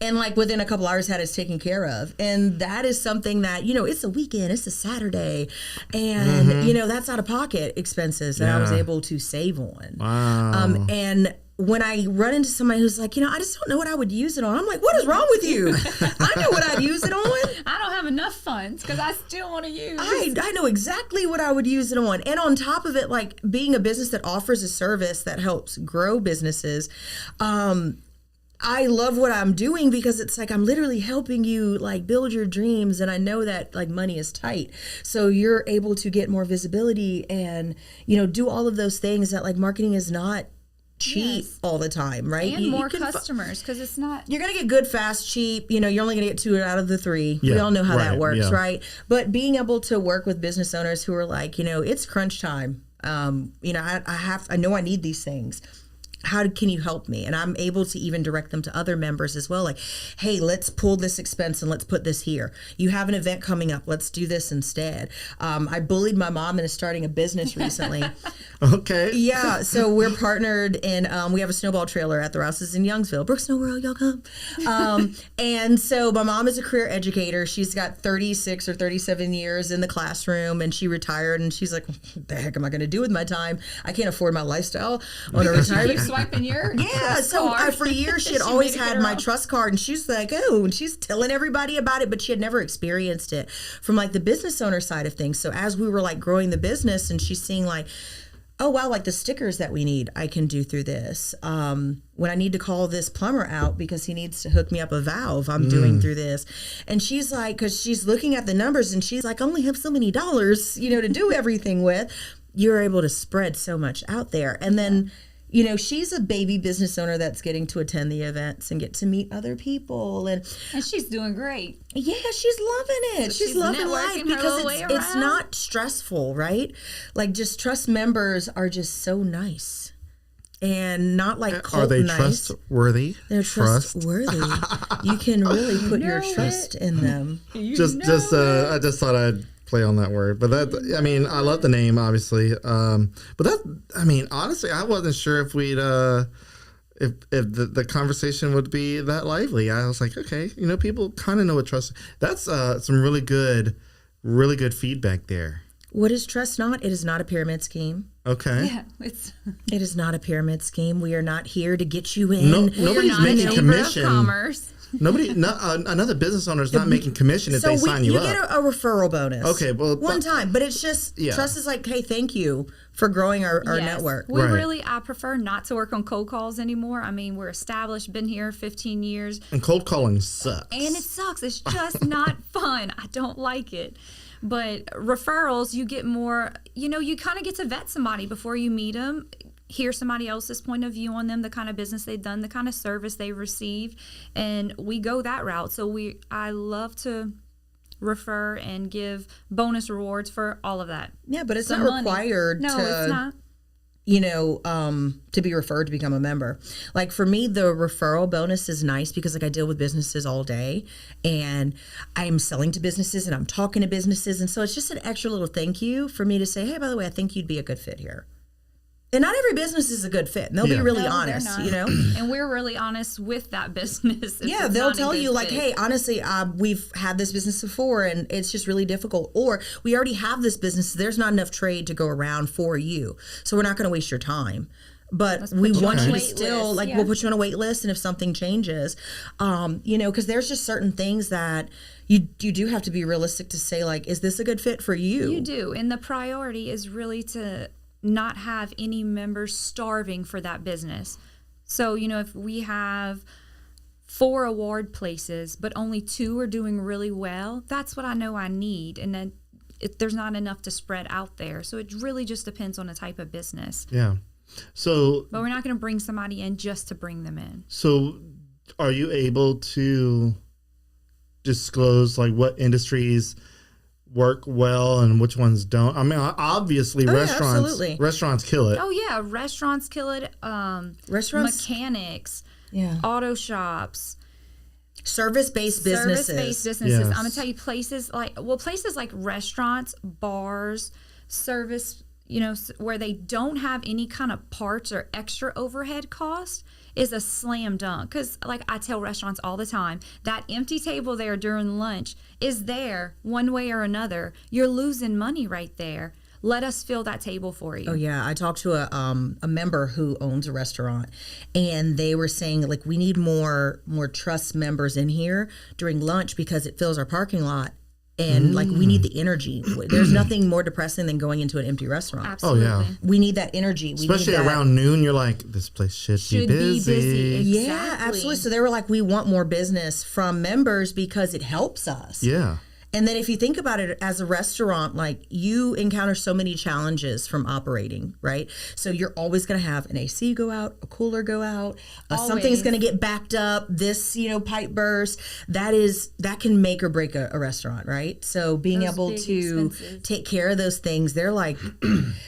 And like within a couple hours had us taken care of. And that is something that, it's a weekend, it's a Saturday. And, that's out of pocket expenses that I was able to save on. Wow. And when I run into somebody who's like, I just don't know what I would use it on. I'm like, what is wrong with you? I know what I'd use it on. I don't have enough funds because I still want to use. I know exactly what I would use it on. And on top of it, like being a business that offers a service that helps grow businesses, I love what I'm doing because it's like I'm literally helping you like build your dreams, and I know that like money is tight, so you're able to get more visibility and do all of those things that like marketing is not cheap all the time, right? And more customers because it's not. You're gonna get good, fast, cheap. You're only gonna get 2 out of the 3. Yeah, we all know how that works, right? But being able to work with business owners who are like, it's crunch time. I know I need these things. How can you help me? And I'm able to even direct them to other members as well. Like, hey, let's pull this expense and let's put this here. You have an event coming up. Let's do this instead. I bullied my mom into starting a business recently. Okay. Yeah. So we're partnered and we have a snowball trailer at the Rouses in Youngsville. Brooke Snow World, y'all come. And so my mom is a career educator. She's got 36 or 37 years in the classroom and she retired and she's like, what the heck am I going to do with my time? I can't afford my lifestyle on a retirement. Swiping your for years she had always had my trust card and she's like, and she's telling everybody about it, but she had never experienced it from like the business owner side of things. So as we were like growing the business and she's seeing like, oh wow, like the stickers that we need I can do through this. When I need to call this plumber out because he needs to hook me up a valve, I'm doing through this. And she's like, because she's looking at the numbers and she's like, I only have so many dollars to do everything with. You're able to spread so much out there. And then she's a baby business owner that's getting to attend the events and get to meet other people. And she's doing great. Yeah, she's loving it. So she's loving life because it's not stressful, right? Like just trust members are just so nice. And not like cult Are they nice. Trustworthy? They're trustworthy. You can really put your trust in them. I just thought I'd play on that word, but I love the name obviously, but honestly I wasn't sure if we'd if the conversation would be that lively. I was like, okay, people kind of know what trust. That's some really good feedback there. What is trust not? It is not a pyramid scheme. Okay. Yeah, it is not a pyramid scheme. We are not here to get you in. Nobody's making commission. Commerce. Another business owner is not making commission if they sign you up. You get a referral bonus. Okay, well, one time, but it's just trust is like, hey, thank you for growing our network. I prefer not to work on cold calls anymore. I mean, we're established, been here 15 years. And cold calling sucks. And it sucks. It's just not fun. I don't like it. But referrals, you get more, you kind of get to vet somebody before you meet them, hear somebody else's point of view on them, the kind of business they've done, the kind of service they've received, and we go that route. So I love to refer and give bonus rewards for all of that. Yeah, but it's not required it's not. To be referred to become a member. Like for me, the referral bonus is nice because like I deal with businesses all day and I'm selling to businesses and I'm talking to businesses. And so it's just an extra little thank you for me to say, hey, by the way, I think you'd be a good fit here. And not every business is a good fit. And they'll be really honest, And we're really honest with that business. Yeah, they'll tell you like, hey, honestly, we've had this business before and it's just really difficult. Or we already have this business. There's not enough trade to go around for you. So we're not going to waste your time. But we want you to still, we'll put you on a wait list. And if something changes, because there's just certain things that you do have to be realistic to say, like, is this a good fit for you? You do. And the priority is really to not have any members starving for that business. So, if we have 4 award places, but only 2 are doing really well, that's what I know I need. And then there's not enough to spread out there. So it really just depends on the type of business. Yeah. So, but we're not going to bring somebody in just to bring them in. So are you able to disclose like what industries work well and which ones don't? I mean, obviously restaurants kill it. Oh yeah, restaurants kill it. Restaurants, mechanics, auto shops, service-based businesses. Yes. I'm gonna tell you, places like restaurants, bars, service, where they don't have any kind of parts or extra overhead cost is a slam dunk. Because like I tell restaurants all the time, that empty table there during lunch is there one way or another. You're losing money right there. Let us fill that table for you. Oh yeah, I talked to a member who owns a restaurant, and they were saying like we need more trust members in here during lunch because it fills our parking lot. And like we need the energy. There's nothing more depressing than going into an empty restaurant. Absolutely. Oh yeah, we need that energy. Especially around noon, you're like, this place should be busy. Exactly. Yeah, absolutely. So they were like, we want more business from members because it helps us. Yeah. And then if you think about it as a restaurant, like you encounter so many challenges from operating, right? So you're always going to have an AC go out, a cooler go out, something's going to get backed up, this, pipe burst. That can make or break a restaurant, right? So being able to take care of those things, they're like,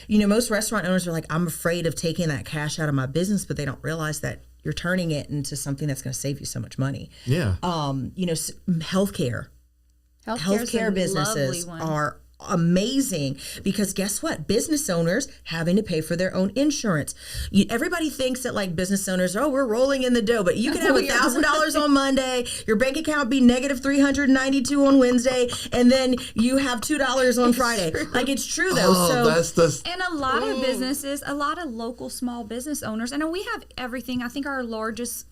most restaurant owners are like, I'm afraid of taking that cash out of my business, but they don't realize that you're turning it into something that's going to save you so much money. Yeah. Healthcare. Healthcare businesses are amazing because guess what? Business owners having to pay for their own insurance. Everybody thinks that like business owners, we're rolling in the dough, but you can have $1,000 on Monday, your bank account be negative $392 on Wednesday, and then you have $2 on Friday. Like it's true though. And a lot of businesses, a lot of local small business owners, and we have everything. I think our largest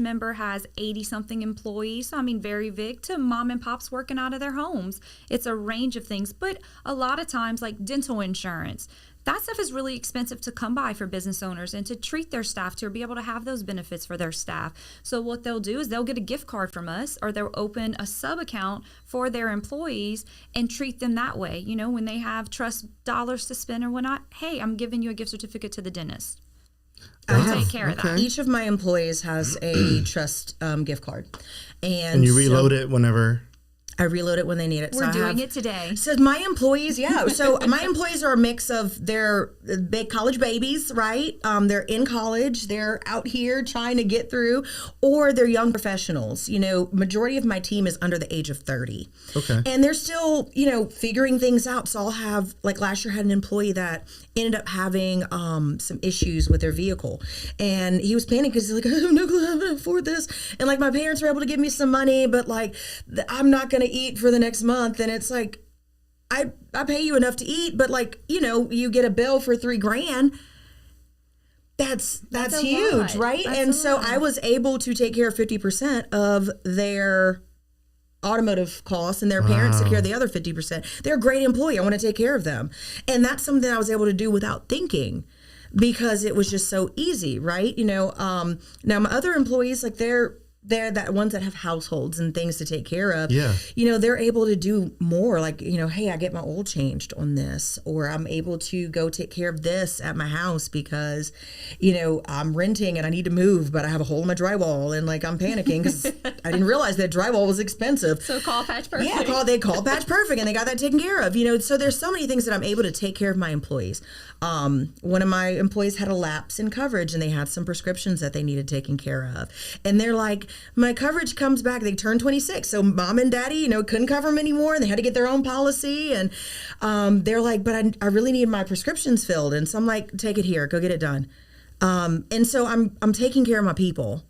member has 80 something employees. So I mean, very big to mom and pops working out of their homes. It's a range of things. But a lot of times, like dental insurance, that stuff is really expensive to come by for business owners and to treat their staff to be able to have those benefits for their staff. So what they'll do is they'll get a gift card from us or they'll open a sub account for their employees and treat them that way. When they have trust dollars to spend or whatnot, hey, I'm giving you a gift certificate to the dentist. Take care of that. Each of my employees has a trust gift card. And you reload it whenever... I reload it when they need it. We're doing it today. So my employees, So my employees are a mix of they're big college babies, right? They're in college. They're out here trying to get through, or they're young professionals. Majority of my team is under the age of 30. Okay. And they're still, figuring things out. So I'll have, like last year, had an employee that ended up having some issues with their vehicle. And he was panicking because he's like, I have no clue how to afford this. And like my parents were able to give me some money, but like I'm not going to eat for the next month. And it's like, I pay you enough to eat, but like, you get a bill for $3,000. That's a huge, lot. right? That's and a so lot. I was able to take care of 50% of their automotive costs, and their parents took care of the other 50%. They're a great employee. I want to take care of them. And that's something I was able to do without thinking, because it was just so easy, right? Now my other employees, like they're that ones that have households and things to take care of. Yeah. They're able to do more, like, hey, I get my oil changed on this, or I'm able to go take care of this at my house because, I'm renting and I need to move, but I have a hole in my drywall and like I'm panicking because I didn't realize that drywall was expensive. So call Patch Perfect. Yeah, they called Patch Perfect and they got that taken care of. So there's so many things that I'm able to take care of my employees. One of my employees had a lapse in coverage and they had some prescriptions that they needed taken care of. And they're like, my coverage comes back. They turned 26. So mom and daddy, couldn't cover them anymore. And they had to get their own policy. And they're like, but I really need my prescriptions filled. And so I'm like, take it here, go get it done. And so I'm taking care of my people.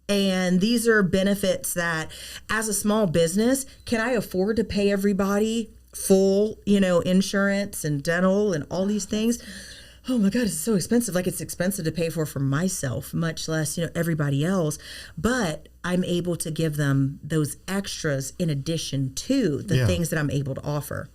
And these are benefits that as a small business, can I afford to pay everybody full, insurance and dental and all these things? Oh my God, it's so expensive. Like, it's expensive to pay for myself, much less, everybody else. But I'm able to give them those extras in addition to the things that I'm able to offer.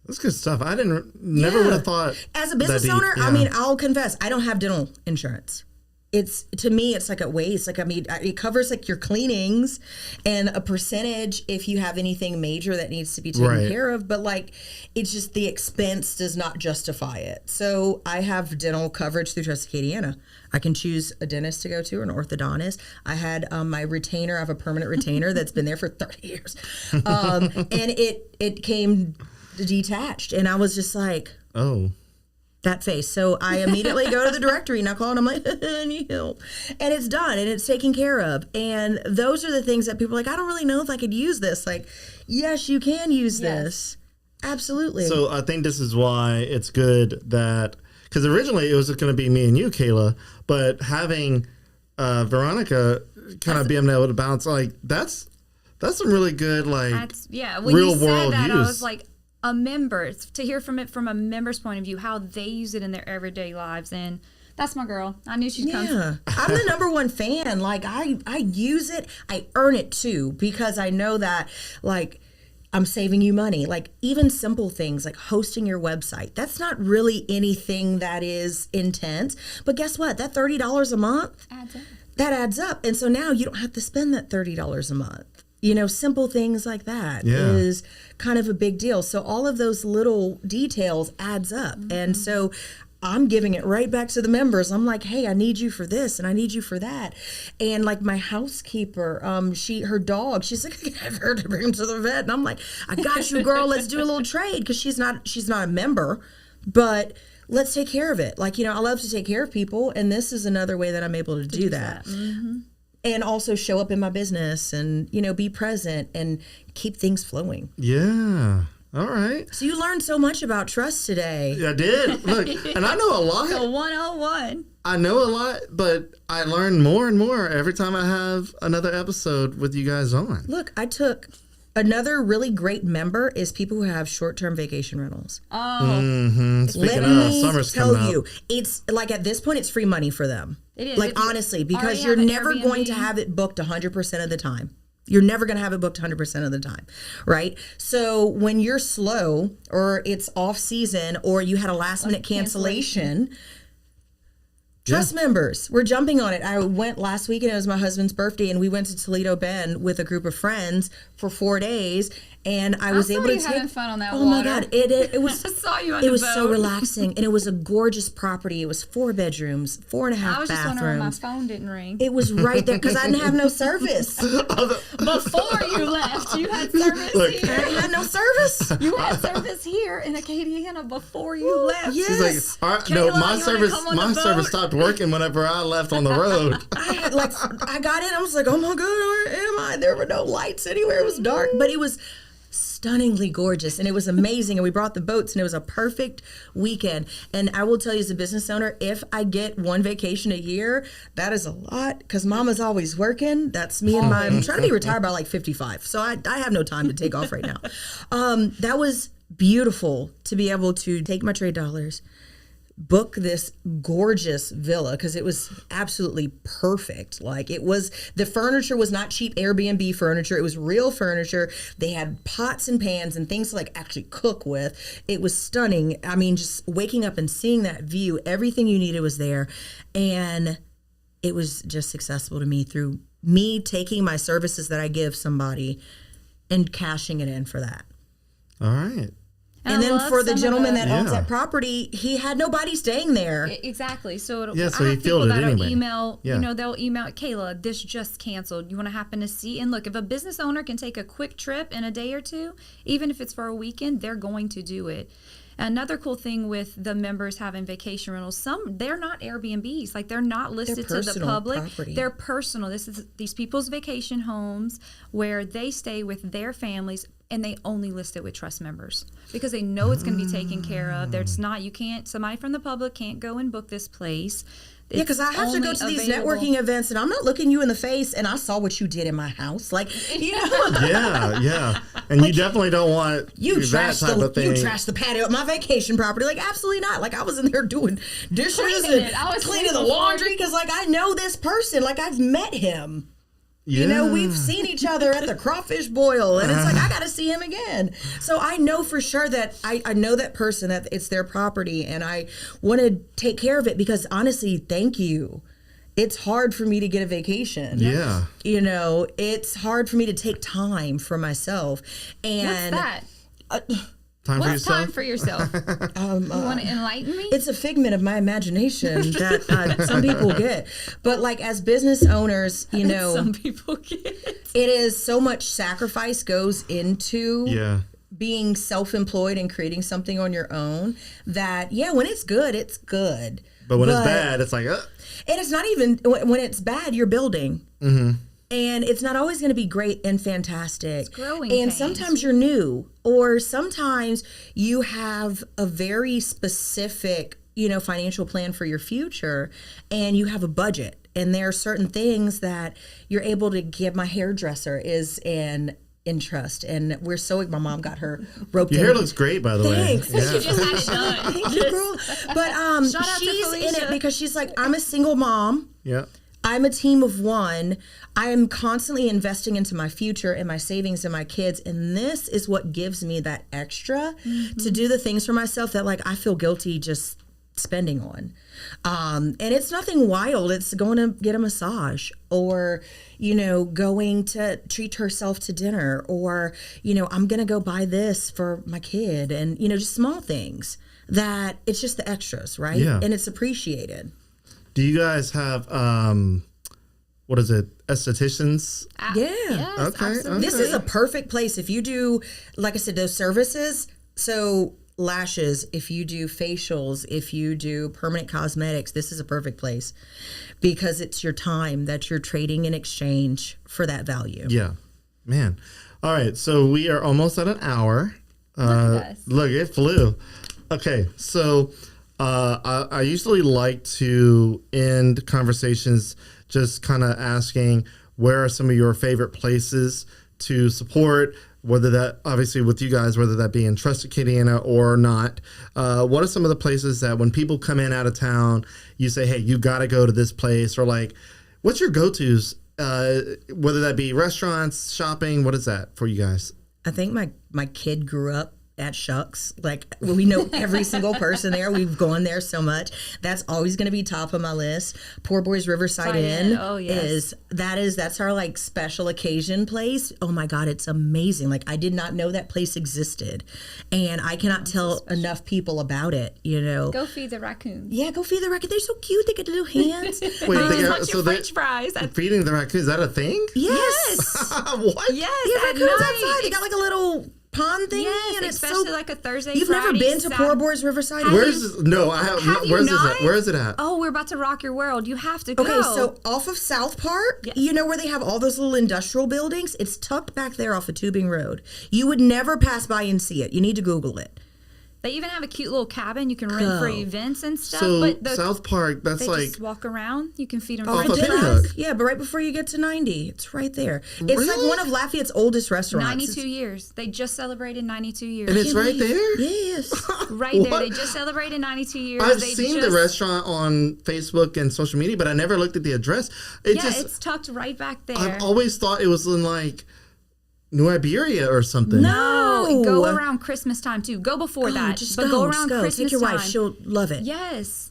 That's good stuff. I never would have thought. As a business owner, I'll confess, I don't have dental insurance. To me, it's like a waste. Like, it covers like your cleanings and a percentage if you have anything major that needs to be taken care of. But like, it's just the expense does not justify it. So I have dental coverage through Trust Acadiana. I can choose a dentist to go to or an orthodontist. I had my retainer. I have a permanent retainer that's been there for 30 years. And it came detached. And I was just like, oh. That face. So I immediately go to the directory and I call and I'm like, I need help. And it's done and it's taken care of. And those are the things that people are like, I don't really know if I could use this. Like, yes, you can use this. Absolutely. So I think this is why it's good that, because originally it was going to be me and you, Kayla, but having Veronika kind of being able to bounce, like, that's some really good, like, when real you said world that, use. I was like, a member, to hear from it from a member's point of view, how they use it in their everyday lives. And that's my girl. I knew she'd come. Yeah, I'm the number one fan. Like, I use it. I earn it too, because I know that, like, I'm saving you money. Like, even simple things like hosting your website, that's not really anything that is intense. But guess what? That $30 a month adds up. That adds up. And so now you don't have to spend that $30 a month. Simple things like that is kind of a big deal. So all of those little details adds up. Mm-hmm. And so I'm giving it right back to the members. I'm like, hey, I need you for this and I need you for that. And like my housekeeper, her dog, she's like, I can have her to bring him to the vet. And I'm like, I got you, girl. Let's do a little trade, because she's not a member, but let's take care of it. Like, I love to take care of people. And this is another way that I'm able to do that. Mm-hmm. And also show up in my business and, be present and keep things flowing. Yeah. All right. So you learned so much about trust today. I did. Look, and I know a lot. The 101. I know a lot, but I learn more and more every time I have another episode with you guys on. Look, I took another really great member is people who have short-term vacation rentals. Oh. Mm-hmm. Speaking of, summer's coming up. Let me tell you, it's like at this point, it's free money for them. It is. Like, honestly, because you're never going to have it booked 100% of the time. You're never going to have it booked 100% of the time, right? So when you're slow or it's off season or you had a last minute cancellation, trust members, we're jumping on it. I went last weekend, it was my husband's birthday, and we went to Toledo Bend with a group of friends for 4 days. And I was able to take having fun on that water. Oh my God, it was. I saw you on it the was boat. so relaxing, and it was a gorgeous property. It was 4 bedrooms, 4.5 bathrooms. I was just wondering why my phone didn't ring. It was right there because I didn't have no service. Before you left, you had service here. I had no service. You had service here in Acadiana before you left. Yes. She's like, all right, Kayla, no, my you service, wanna come on the boat? stopped working whenever I left on the road. I got in. I was like, oh my God, where am I? There were no lights anywhere. It was dark, but it was stunningly gorgeous and it was amazing. And we brought the boats and it was a perfect weekend. And I will tell you, as a business owner, if I get one vacation a year, that is a lot, because mama's always working. That's me and I'm trying to be retired by like 55. So I have no time to take off right now. That was beautiful to be able to take my trade dollars, book this gorgeous villa because it was absolutely perfect. Like the furniture was not cheap Airbnb furniture. It was real furniture. They had pots and pans and things to like actually cook with. It was stunning. I mean, just waking up and seeing that view, everything you needed was there. And it was just accessible to me through me taking my services that I give somebody and cashing it in for that. All right. And then for the gentleman that owns that property, he had nobody staying there. Exactly. So, so I he have people filled it that'll anyway. email, they'll email, Kayla, this just canceled. You want to happen to see? And look, if a business owner can take a quick trip in a day or two, even if it's for a weekend, they're going to do it. Another cool thing with the members having vacation rentals, they're not Airbnbs. Like they're not listed to the public. Property. They're personal. This is these people's vacation homes where they stay with their families, and they only list it with trust members because they know it's going to be taken care of. Somebody from the public can't go and book this place. Yeah, because I have to go to these networking events, and I'm not looking you in the face, and I saw what you did in my house. Like, you know. Yeah. And you definitely don't want that type of thing. You trashed the patio at my vacation property. Like, absolutely not. Like, I was in there doing dishes and cleaning the laundry because, like, I know this person. Like, I've met him. Yeah. You know, we've seen each other at the crawfish boil, and it's like, I got to see him again. So I know for sure that I know that person, that it's their property, and I want to take care of it because, honestly, thank you. It's hard for me to get a vacation. Yeah. You know, it's hard for me to take time for myself. And what's that? What's time for yourself? You want to enlighten me? It's a figment of my imagination that some people get. But like as business owners, you know, some people get it is so much sacrifice goes into being self-employed and creating something on your own that, when it's good, it's good. But when it's bad, it's like, And it's not even, when it's bad, you're building. Mm-hmm. And it's not always going to be great and fantastic. It's growing and pains. Sometimes you're new, or sometimes you have a very specific, financial plan for your future, and you have a budget. And there are certain things that you're able to give. My hairdresser is in trust, and we're so my mom got her roped in. Your hair looks great, by the way. Thanks. She just had it done. Thank you, girl. But she's in it because she's like, I'm a single mom. Yeah. I'm a team of one. I am constantly investing into my future and my savings and my kids. And this is what gives me that extra to do the things for myself that like I feel guilty just spending on. And it's nothing wild. It's going to get a massage or, going to treat herself to dinner or, I'm going to go buy this for my kid and, just small things that it's just the extras, right? Yeah. And it's appreciated. Do you guys have, what is it, estheticians? Yeah. Yes, Okay. absolutely. This is a perfect place if you do, like I said, those services. So lashes, if you do facials, if you do permanent cosmetics, this is a perfect place because it's your time that you're trading in exchange for that value. Yeah. Man. All right. So we are almost at an hour. Look, it flew. Okay. So I usually like to end conversations just kind of asking where are some of your favorite places to support, whether that obviously with you guys, whether that be in Trust Acadiana or not. What are some of the places that when people come in out of town, you say, hey, you got to go to this place, or like, what's your go-tos, whether that be restaurants, shopping, what is that for you guys? I think my kid grew up at Shucks. Like we know every single person there. We've gone there so much. That's always going to be top of my list. Poor Boys Riverside Inn that's our like special occasion place. Oh my God, it's amazing. Like I did not know that place existed, and I cannot tell enough people about it. Go feed the raccoons. Yeah, go feed the raccoons. They're so cute. They get to do hands. Wait, French fries. Feeding the raccoons, is that a thing? Yes. What? Yes. Yeah, raccoons outside. They got like a little pond thing, and it's especially like a Thursday. You've Friday, never been to Poor Boys Riverside? Where's this? No, I have. Where's this at? Where is it at? Oh, we're about to rock your world. You have to go. Okay, so off of South Park, you know where they have all those little industrial buildings? It's tucked back there off of Tubing Road. You would never pass by and see it. You need to Google it. They even have a cute little cabin you can rent for events and stuff. So but South Park, that's they like just walk around. You can feed them off French a Pinhook. fries. Yeah, but right before you get to 90, it's right there. It's Really? like one of Lafayette's oldest restaurants. 92 years. They just celebrated 92 years. and it's right there? Yes. Right there. What? They just celebrated 92 years. I've They seen just, the restaurant on Facebook and social media, but I never looked at the address. It's tucked right back there. I've always thought it was in like New Iberia or something. No, go around Christmas time too. Go before that, Just but go around Christmas Take your wife; time. she'll love it. Yes.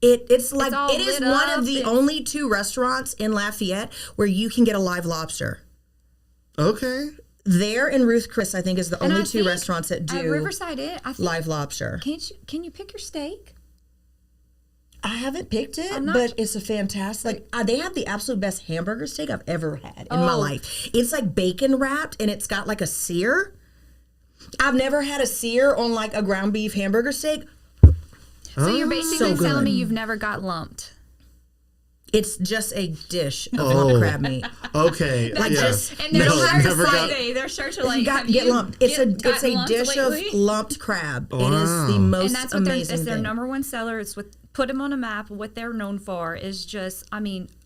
It's like all it is lit one up. of the only 2 restaurants in Lafayette where you can get a live lobster. Okay. There and Ruth Chris, I think, is the And only I 2 think restaurants that at do Riverside, I think, live lobster. Can you pick your steak? I haven't picked it, I'm not- but it's a fantastic. They have the absolute best hamburger steak I've ever had in my life. It's like bacon wrapped, and it's got like a sear. I've never had a sear on like a ground beef hamburger steak. So you're basically So telling me good. you've never got lumped. It's just a dish of lumped crab meat. Okay. Like yeah. just- And their No, shirts never got- Friday, their shirts are like, have Get you lumped. It's a gotten lumped dish lately? of lumped crab. It is the Wow. most And that's what amazing it's their thing. number one seller. It's what put them on a map. What they're known for is just,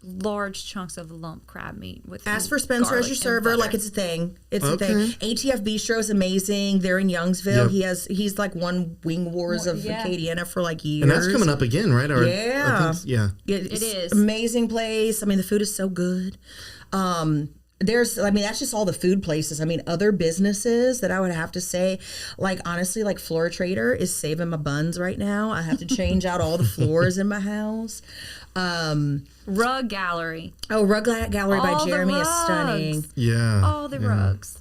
large chunks of lump crab meat with. Ask for Spencer as your server, like it's a thing. It's a thing. ATF Bistro is amazing. They're in Youngsville. Yep. He's like won Wing Wars of Acadiana for like years. And that's coming up again, right? Or, Yeah. yeah. It's It is. amazing place. The food is so good. That's just all the food places. Other businesses that I would have to say, like, honestly, like Floor Trader is saving my buns right now. I have to change out all the floors in my house. Rug Gallery. Oh, Rug Gallery by All the Jeremy is stunning. rugs. Yeah. All the rugs.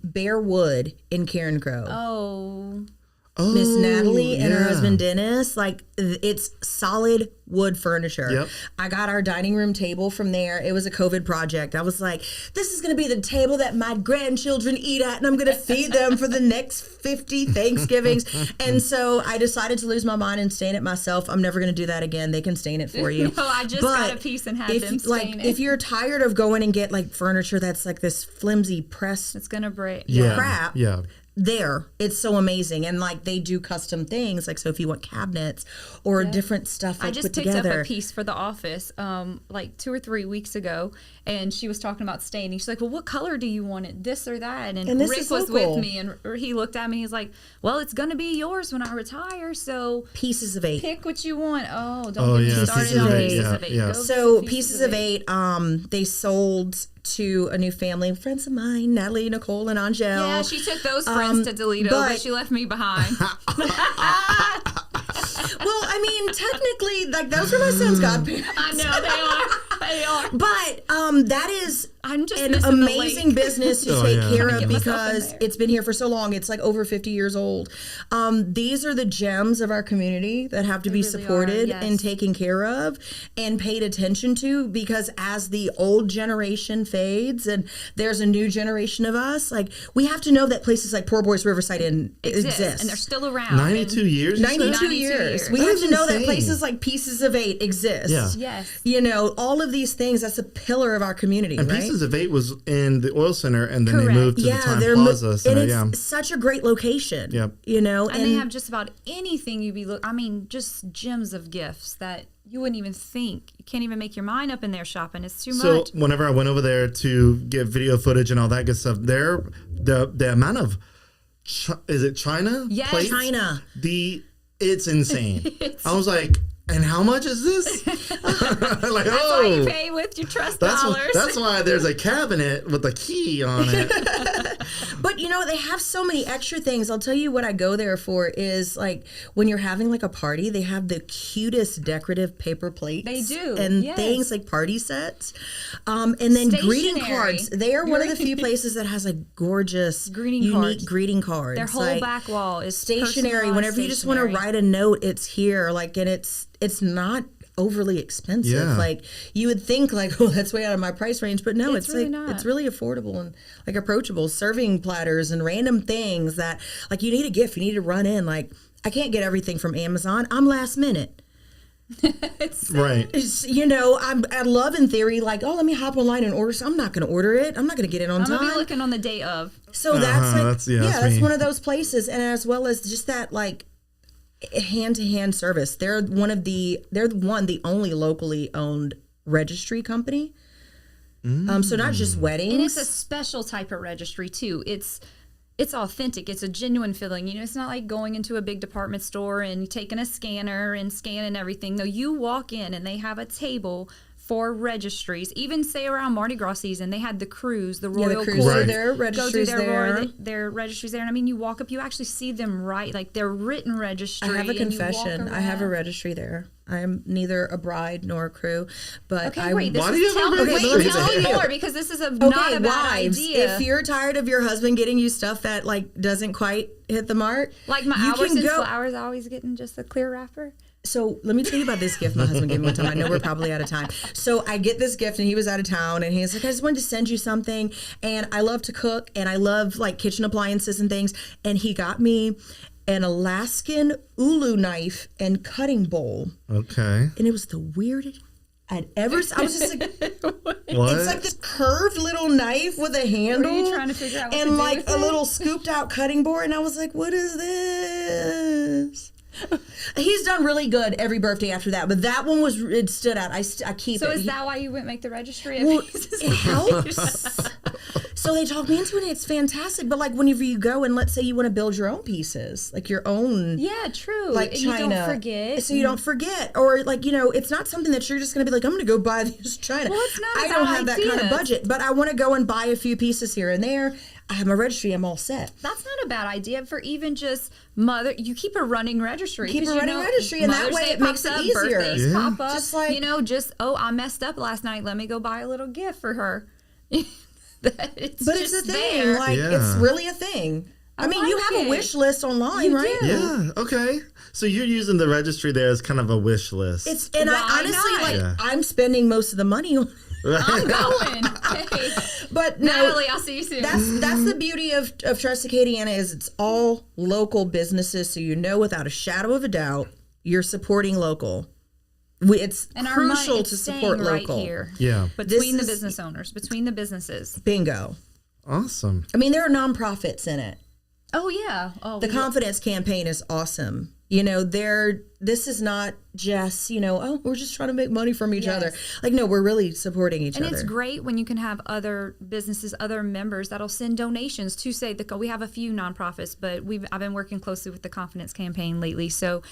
Bear Wood in Karen Grove. Oh. Miss Natalie and her yeah. husband Dennis, like it's solid wood furniture. Yep. I got our dining room table from there. It was a COVID project. I was like, this is going to be the table that my grandchildren eat at, and I'm going to feed them for the next 50 Thanksgivings. And so I decided to lose my mind and stain it myself. I'm never going to do that again. They can stain it for you. No, I just got a piece and had them stain it. If you're tired of going and get like furniture that's like this flimsy press It's going to break. Yeah. crap. Yeah. It's so amazing, and like they do custom things, like so if you want cabinets or different stuff like I just put picked together. up a piece for the office like 2 or 3 weeks ago, and she was talking about staining. She's like, well, what color do you want it, this or that? And this Rick is was local. with me, and he looked at me, he's like, well, it's going to be yours when I retire, so Pieces of 8. pick what you want. Oh, don't Oh, get yeah, me started Pieces on of 8, Pieces yeah, of 8. yeah. Go So to Pieces of 8, they sold to a new family, friends of mine, Natalie, Nicole, and Angel. Yeah, she took those friends to Toledo, but she left me behind. Well, technically, like those are my son's godparents. I know, they are. They are. But that is I'm just an missing the amazing link. business to Oh, take yeah. care Get of myself in because there. it's been here for so long. It's like over 50 years old. These are the gems of our community that have to be really supported are, yes. and taken care of and paid attention to, because as the old generation fades and there's a new generation of us, like we have to know that places like Poor Boys Riverside Inn exist. And they're still around. 92 years? you said? 92 92 years. years. We That have is to know that insane. places like Pieces of 8 exist. Yeah. Yes. You know, all of these things, that's a pillar of our community, And right? Pieces of 8 was in the oil center, and then Correct. they moved to the Yeah, Time they're Plaza and Center. it's Yeah. such a great location. Yep. You know, And they have just about anything you'd be just gems of gifts that you wouldn't even think. You can't even make your mind up in there shopping. It's too So much. whenever I went over there to get video footage and all that good stuff, the amount of is it China? Yes. plates? China. It's insane. I was like, and how much is this? Like, That's why you pay with your trust dollars. That's why there's a cabinet with a key on it. But you know, they have so many extra things. I'll tell you what I go there for is like when you're having like a party, they have the cutest decorative paper plates. They do, And yes. things like party sets. And then greeting Stationery. cards. They are one of the few places that has like gorgeous, Greeting unique cards. greeting cards. Their whole Like, back wall is stationery. personalized Whenever you just want to stationery. write a note, it's here. Like, and it's not overly expensive. Yeah. Like you would think like, oh, that's way out of my price range, but no, It's it's really like not. it's really affordable and like approachable. Serving platters and random things that like you need a gift, you need to run in. Like I can't get everything from Amazon. I'm last minute. Right. It's, you know, I love in theory, like, oh, let me hop online and order. So I'm not going to order it. I'm not going to get it on I'm time. gonna be looking on the day of. So that's like, that's me. one of those places, and as well as just that like hand-to-hand service. They're the only locally owned registry company. So not just weddings, And it's a special type of registry too. It's authentic. It's a genuine feeling. You know, it's not like going into a big department store and taking a scanner and scanning everything. No, you walk in and they have a table for registries. Even say around Mardi Gras season, they had the cruise, the Royal cruise Court. are there, registries go do there. their registries there. And I mean, you walk up, you actually see them right, like their written registry. I have a and you walk confession. I have a around. registry there. I am neither a bride nor a crew, but Okay, wait. This Why do you is have a tell me, registry wait, tell me there? more because this is not a bad wives, idea. if you're tired of your husband getting you stuff that like doesn't quite hit the mark, Like my you can Albertsons go- flowers, always getting just a clear wrapper. So let me tell you about this gift my husband gave me one time. I know we're probably out of time. So I get this gift and he was out of town and he's like, I just wanted to send you something. And I love to cook and I love like kitchen appliances and things. And he got me an Alaskan ulu knife and cutting bowl. Okay. And it was the weirdest I'd ever I was just like, What? it's like this curved little knife with a handle. Were you trying to figure out what to and do like with a it? little scooped out cutting board. And I was like, what is this? He's done really good every birthday after that, but that one it stood out. I keep So it. is that why you wouldn't make the registry? Well, it helps. So they talk me into it. It's fantastic. But like whenever you go and let's say you want to build your own pieces, like your own, Yeah, true. like And China, you don't forget. so you don't forget, or like it's not something that you're just going to be like, I'm going to go buy this China. Well, it's not a I don't bad have that kind of idea. budget, but I want to go and buy a few pieces here and there. I have my registry. I'm all set. That's not a bad idea for even just mother. You keep a running registry. Keep a 'cause you running know registry, and that Mother's way Day it makes pops it up, easier. Birthdays Yeah. pop up. Just like- I messed up last night. Let me go buy a little gift for her. But it's a thing. there. Like Yeah. it's really a thing. I mean, you like have it. a wish list online, You right? do. Yeah. Okay. So you're using the registry there as kind of a wish list. It's and Why I honestly not? like Yeah. I'm spending most of the money on. I'm going. Hey, But no, Natalie, I'll see you soon. that's the beauty of Trust Acadiana is it's all local businesses, so without a shadow of a doubt you're supporting local. It's and our crucial money, to it's support staying local. right here. Yeah. Between the This is- business owners, between the businesses. Bingo. Awesome. I mean, there are nonprofits in it. Oh yeah. Oh, The confidence campaign is awesome. This is not just, we're just trying to make money from each other. Like, no, we're really supporting each and other. it's great when you can have other businesses, other members that'll send donations to say we have a few nonprofits, but I've been working closely with the Confidence Campaign lately. So,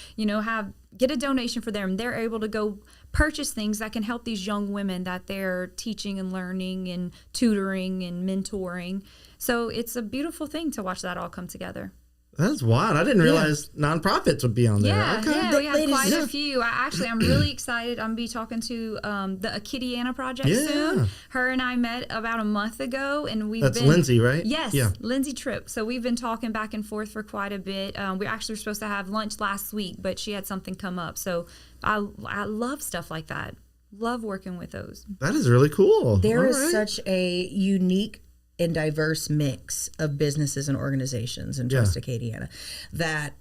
get a donation for them. They're able to go purchase things that can help these young women that they're teaching and learning and tutoring and mentoring. So it's a beautiful thing to watch that all come together. That's wild. I didn't realize nonprofits would be on there. Yeah, Okay. yeah, we have Ladies, quite yeah. a few. I'm really excited. I'm gonna be talking to the Acadiana project Yeah. soon. Her and I met about a month ago, and we've That's been Lindsay, right? Yes, Yeah. Lindsay Tripp. So we've been talking back and forth for quite a bit. We actually were supposed to have lunch last week, but she had something come up. So I love stuff like that. Love working with those. That is really cool. There is All right. such a unique and diverse mix of businesses and organizations in Trust Acadiana that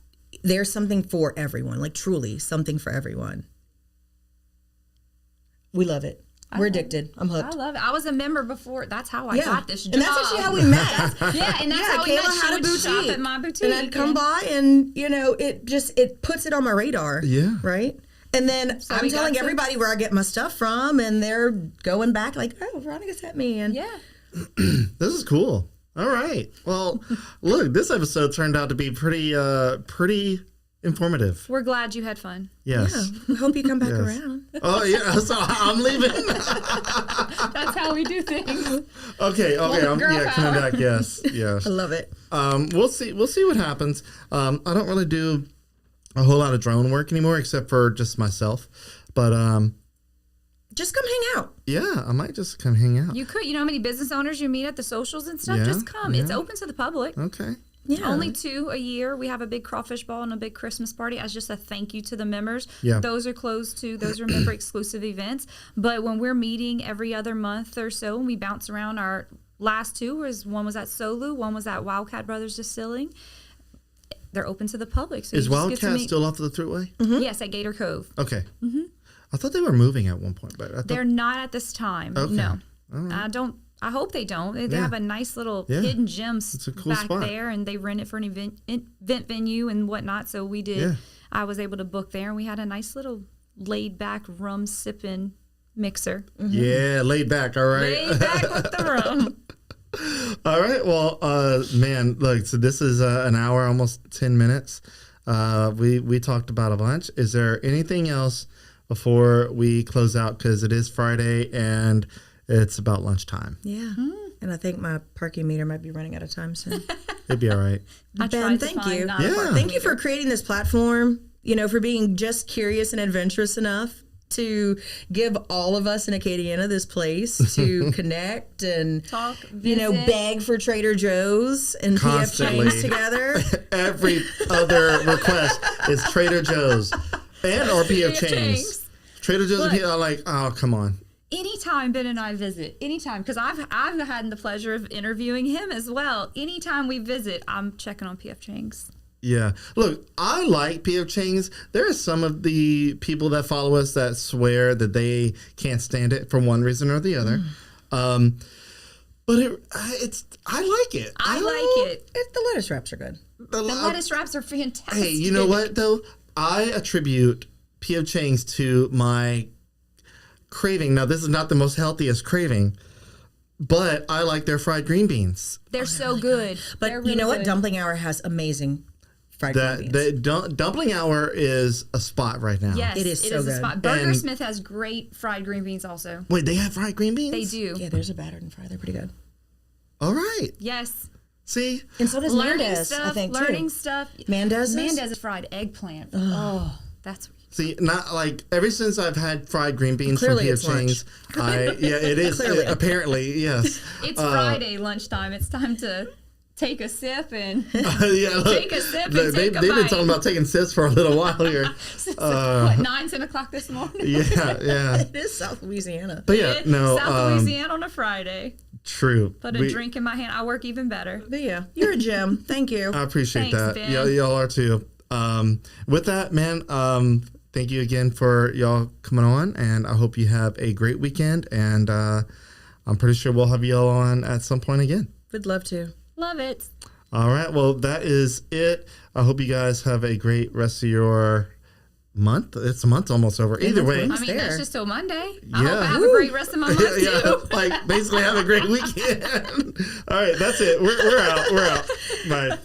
there's something for everyone, like truly something for everyone. We love it. We're addicted. I'm hooked. I love it. I was a member before. That's how I got this job. And that's actually how we met. Yeah, and that's how we met. Kayla She had a would boutique. shop at my boutique. And I'd come by and, it puts it on my radar. Yeah. Right? And then So I'm we got telling to- everybody where I get my stuff from, and they're going back like, oh, Veronica sent me. And Yeah. This is cool. All right. Well, look, this episode turned out to be pretty informative. We're glad you had fun. Yes. I hope you come back Yes. around. Oh yeah. So I'm leaving. That's how we do things. Okay. I'm Girl coming power. back. Yes. Yes. I love it. We'll see what happens. I don't really do a whole lot of drone work anymore, except for just myself. But Just come hang out. yeah, I might just come hang out. You could, how many business owners you meet at the socials and stuff? Yeah, Just come. It's yeah. open to the public. Okay. Yeah. Only 2 a year. We have a big crawfish ball and a big Christmas party as just a thank you to the members. Yeah. Those are closed too. Those are member exclusive events. But when we're meeting every other month or so, and we bounce around, our last 2 one was at Solu, one was at Wildcat Brothers Distilling. They're open to the public. So Is you just get to Wildcat meet- still off of the Thruway? Yes, at Gator Cove. Okay. I thought they were moving at one point, but I thought, They're not at this time. Okay. No. All right. I hope they don't. They Yeah. have a nice little Yeah. hidden gems It's a cool back spot. there, and they rent it for an event venue and whatnot. So we did. Yeah. I was able to book there, and we had a nice little laid back rum sipping mixer. Yeah, laid back. All right. Laid back with the rum. All right. Well, man, look. So this is an hour, almost 10 minutes. We talked about a bunch. Is there anything else before we close out? Because it is Friday and it's about lunchtime. Yeah. And I think my parking meter might be running out of time soon. It'd be all right. I Ben, tried to thank find you. not a Yeah. parking Thank you for meter. creating this platform, for being just curious and adventurous enough to give all of us in Acadiana this place to connect and, Talk, visit. beg for Trader Joe's and Constantly. PF Chang's together. Every other request is Trader Joe's and or P.F. P.F. Chang's. Chang's. Trader Joe's and But- P.F. I'm like, oh, come on. Anytime Ben and I visit, anytime, because I've had the pleasure of interviewing him as well. Anytime we visit, I'm checking on PF Chang's. Yeah. Look, I like P.F. Chang's. There are some of the people that follow us that swear that they can't stand it for one reason or the other. But I like it. I like it. The lettuce wraps are good. The lettuce wraps are fantastic. Hey, you know what, though? I attribute P.F. Chang's to my craving. Now, this is not the most healthiest craving, but I like their fried green beans. They're so good. But They're you know really what? good. Dumpling Hour has amazing fried green beans. The dumpling hour is a spot right now. Yes, It is so a good. spot. Burger And- Smith has great fried green beans also. Wait, they have fried green beans? They do. Yeah, there's a battered and fried. They're pretty good. All right. Yes. See? And so does Learning Mendez, stuff. I think, Learning too. stuff. Mendez's? Mendez's fried eggplant. Oh, that's See, not like ever since I've had fried green beans Clearly from it's P.F. Chang's, it is Clearly. apparently, yes. it's Friday lunchtime. It's time to take a sip and Yeah, look, Take a sip and take a they've been bite. talking about taking sips for a little while here. what 9-10 o'clock this morning. Yeah. It is South Louisiana. But yeah, no, South Louisiana on a Friday. true. Put a drink in my hand. I work even better. But yeah, you're a gem. Thank you. I appreciate Thanks, that. Ben. Y'all are too. With that, man, thank you again for y'all coming on, and I hope you have a great weekend, and I'm pretty sure we'll have y'all on at some point again. Would love to. Love it. All right, well, that is it. I hope you guys have a great rest of your month. It's a month almost over. Either way. I mean, there. that's just till Monday. I hope Yeah. I have a great rest of my month Yeah, too. like basically have a great weekend. All right, that's it. We're out. We're out. Bye.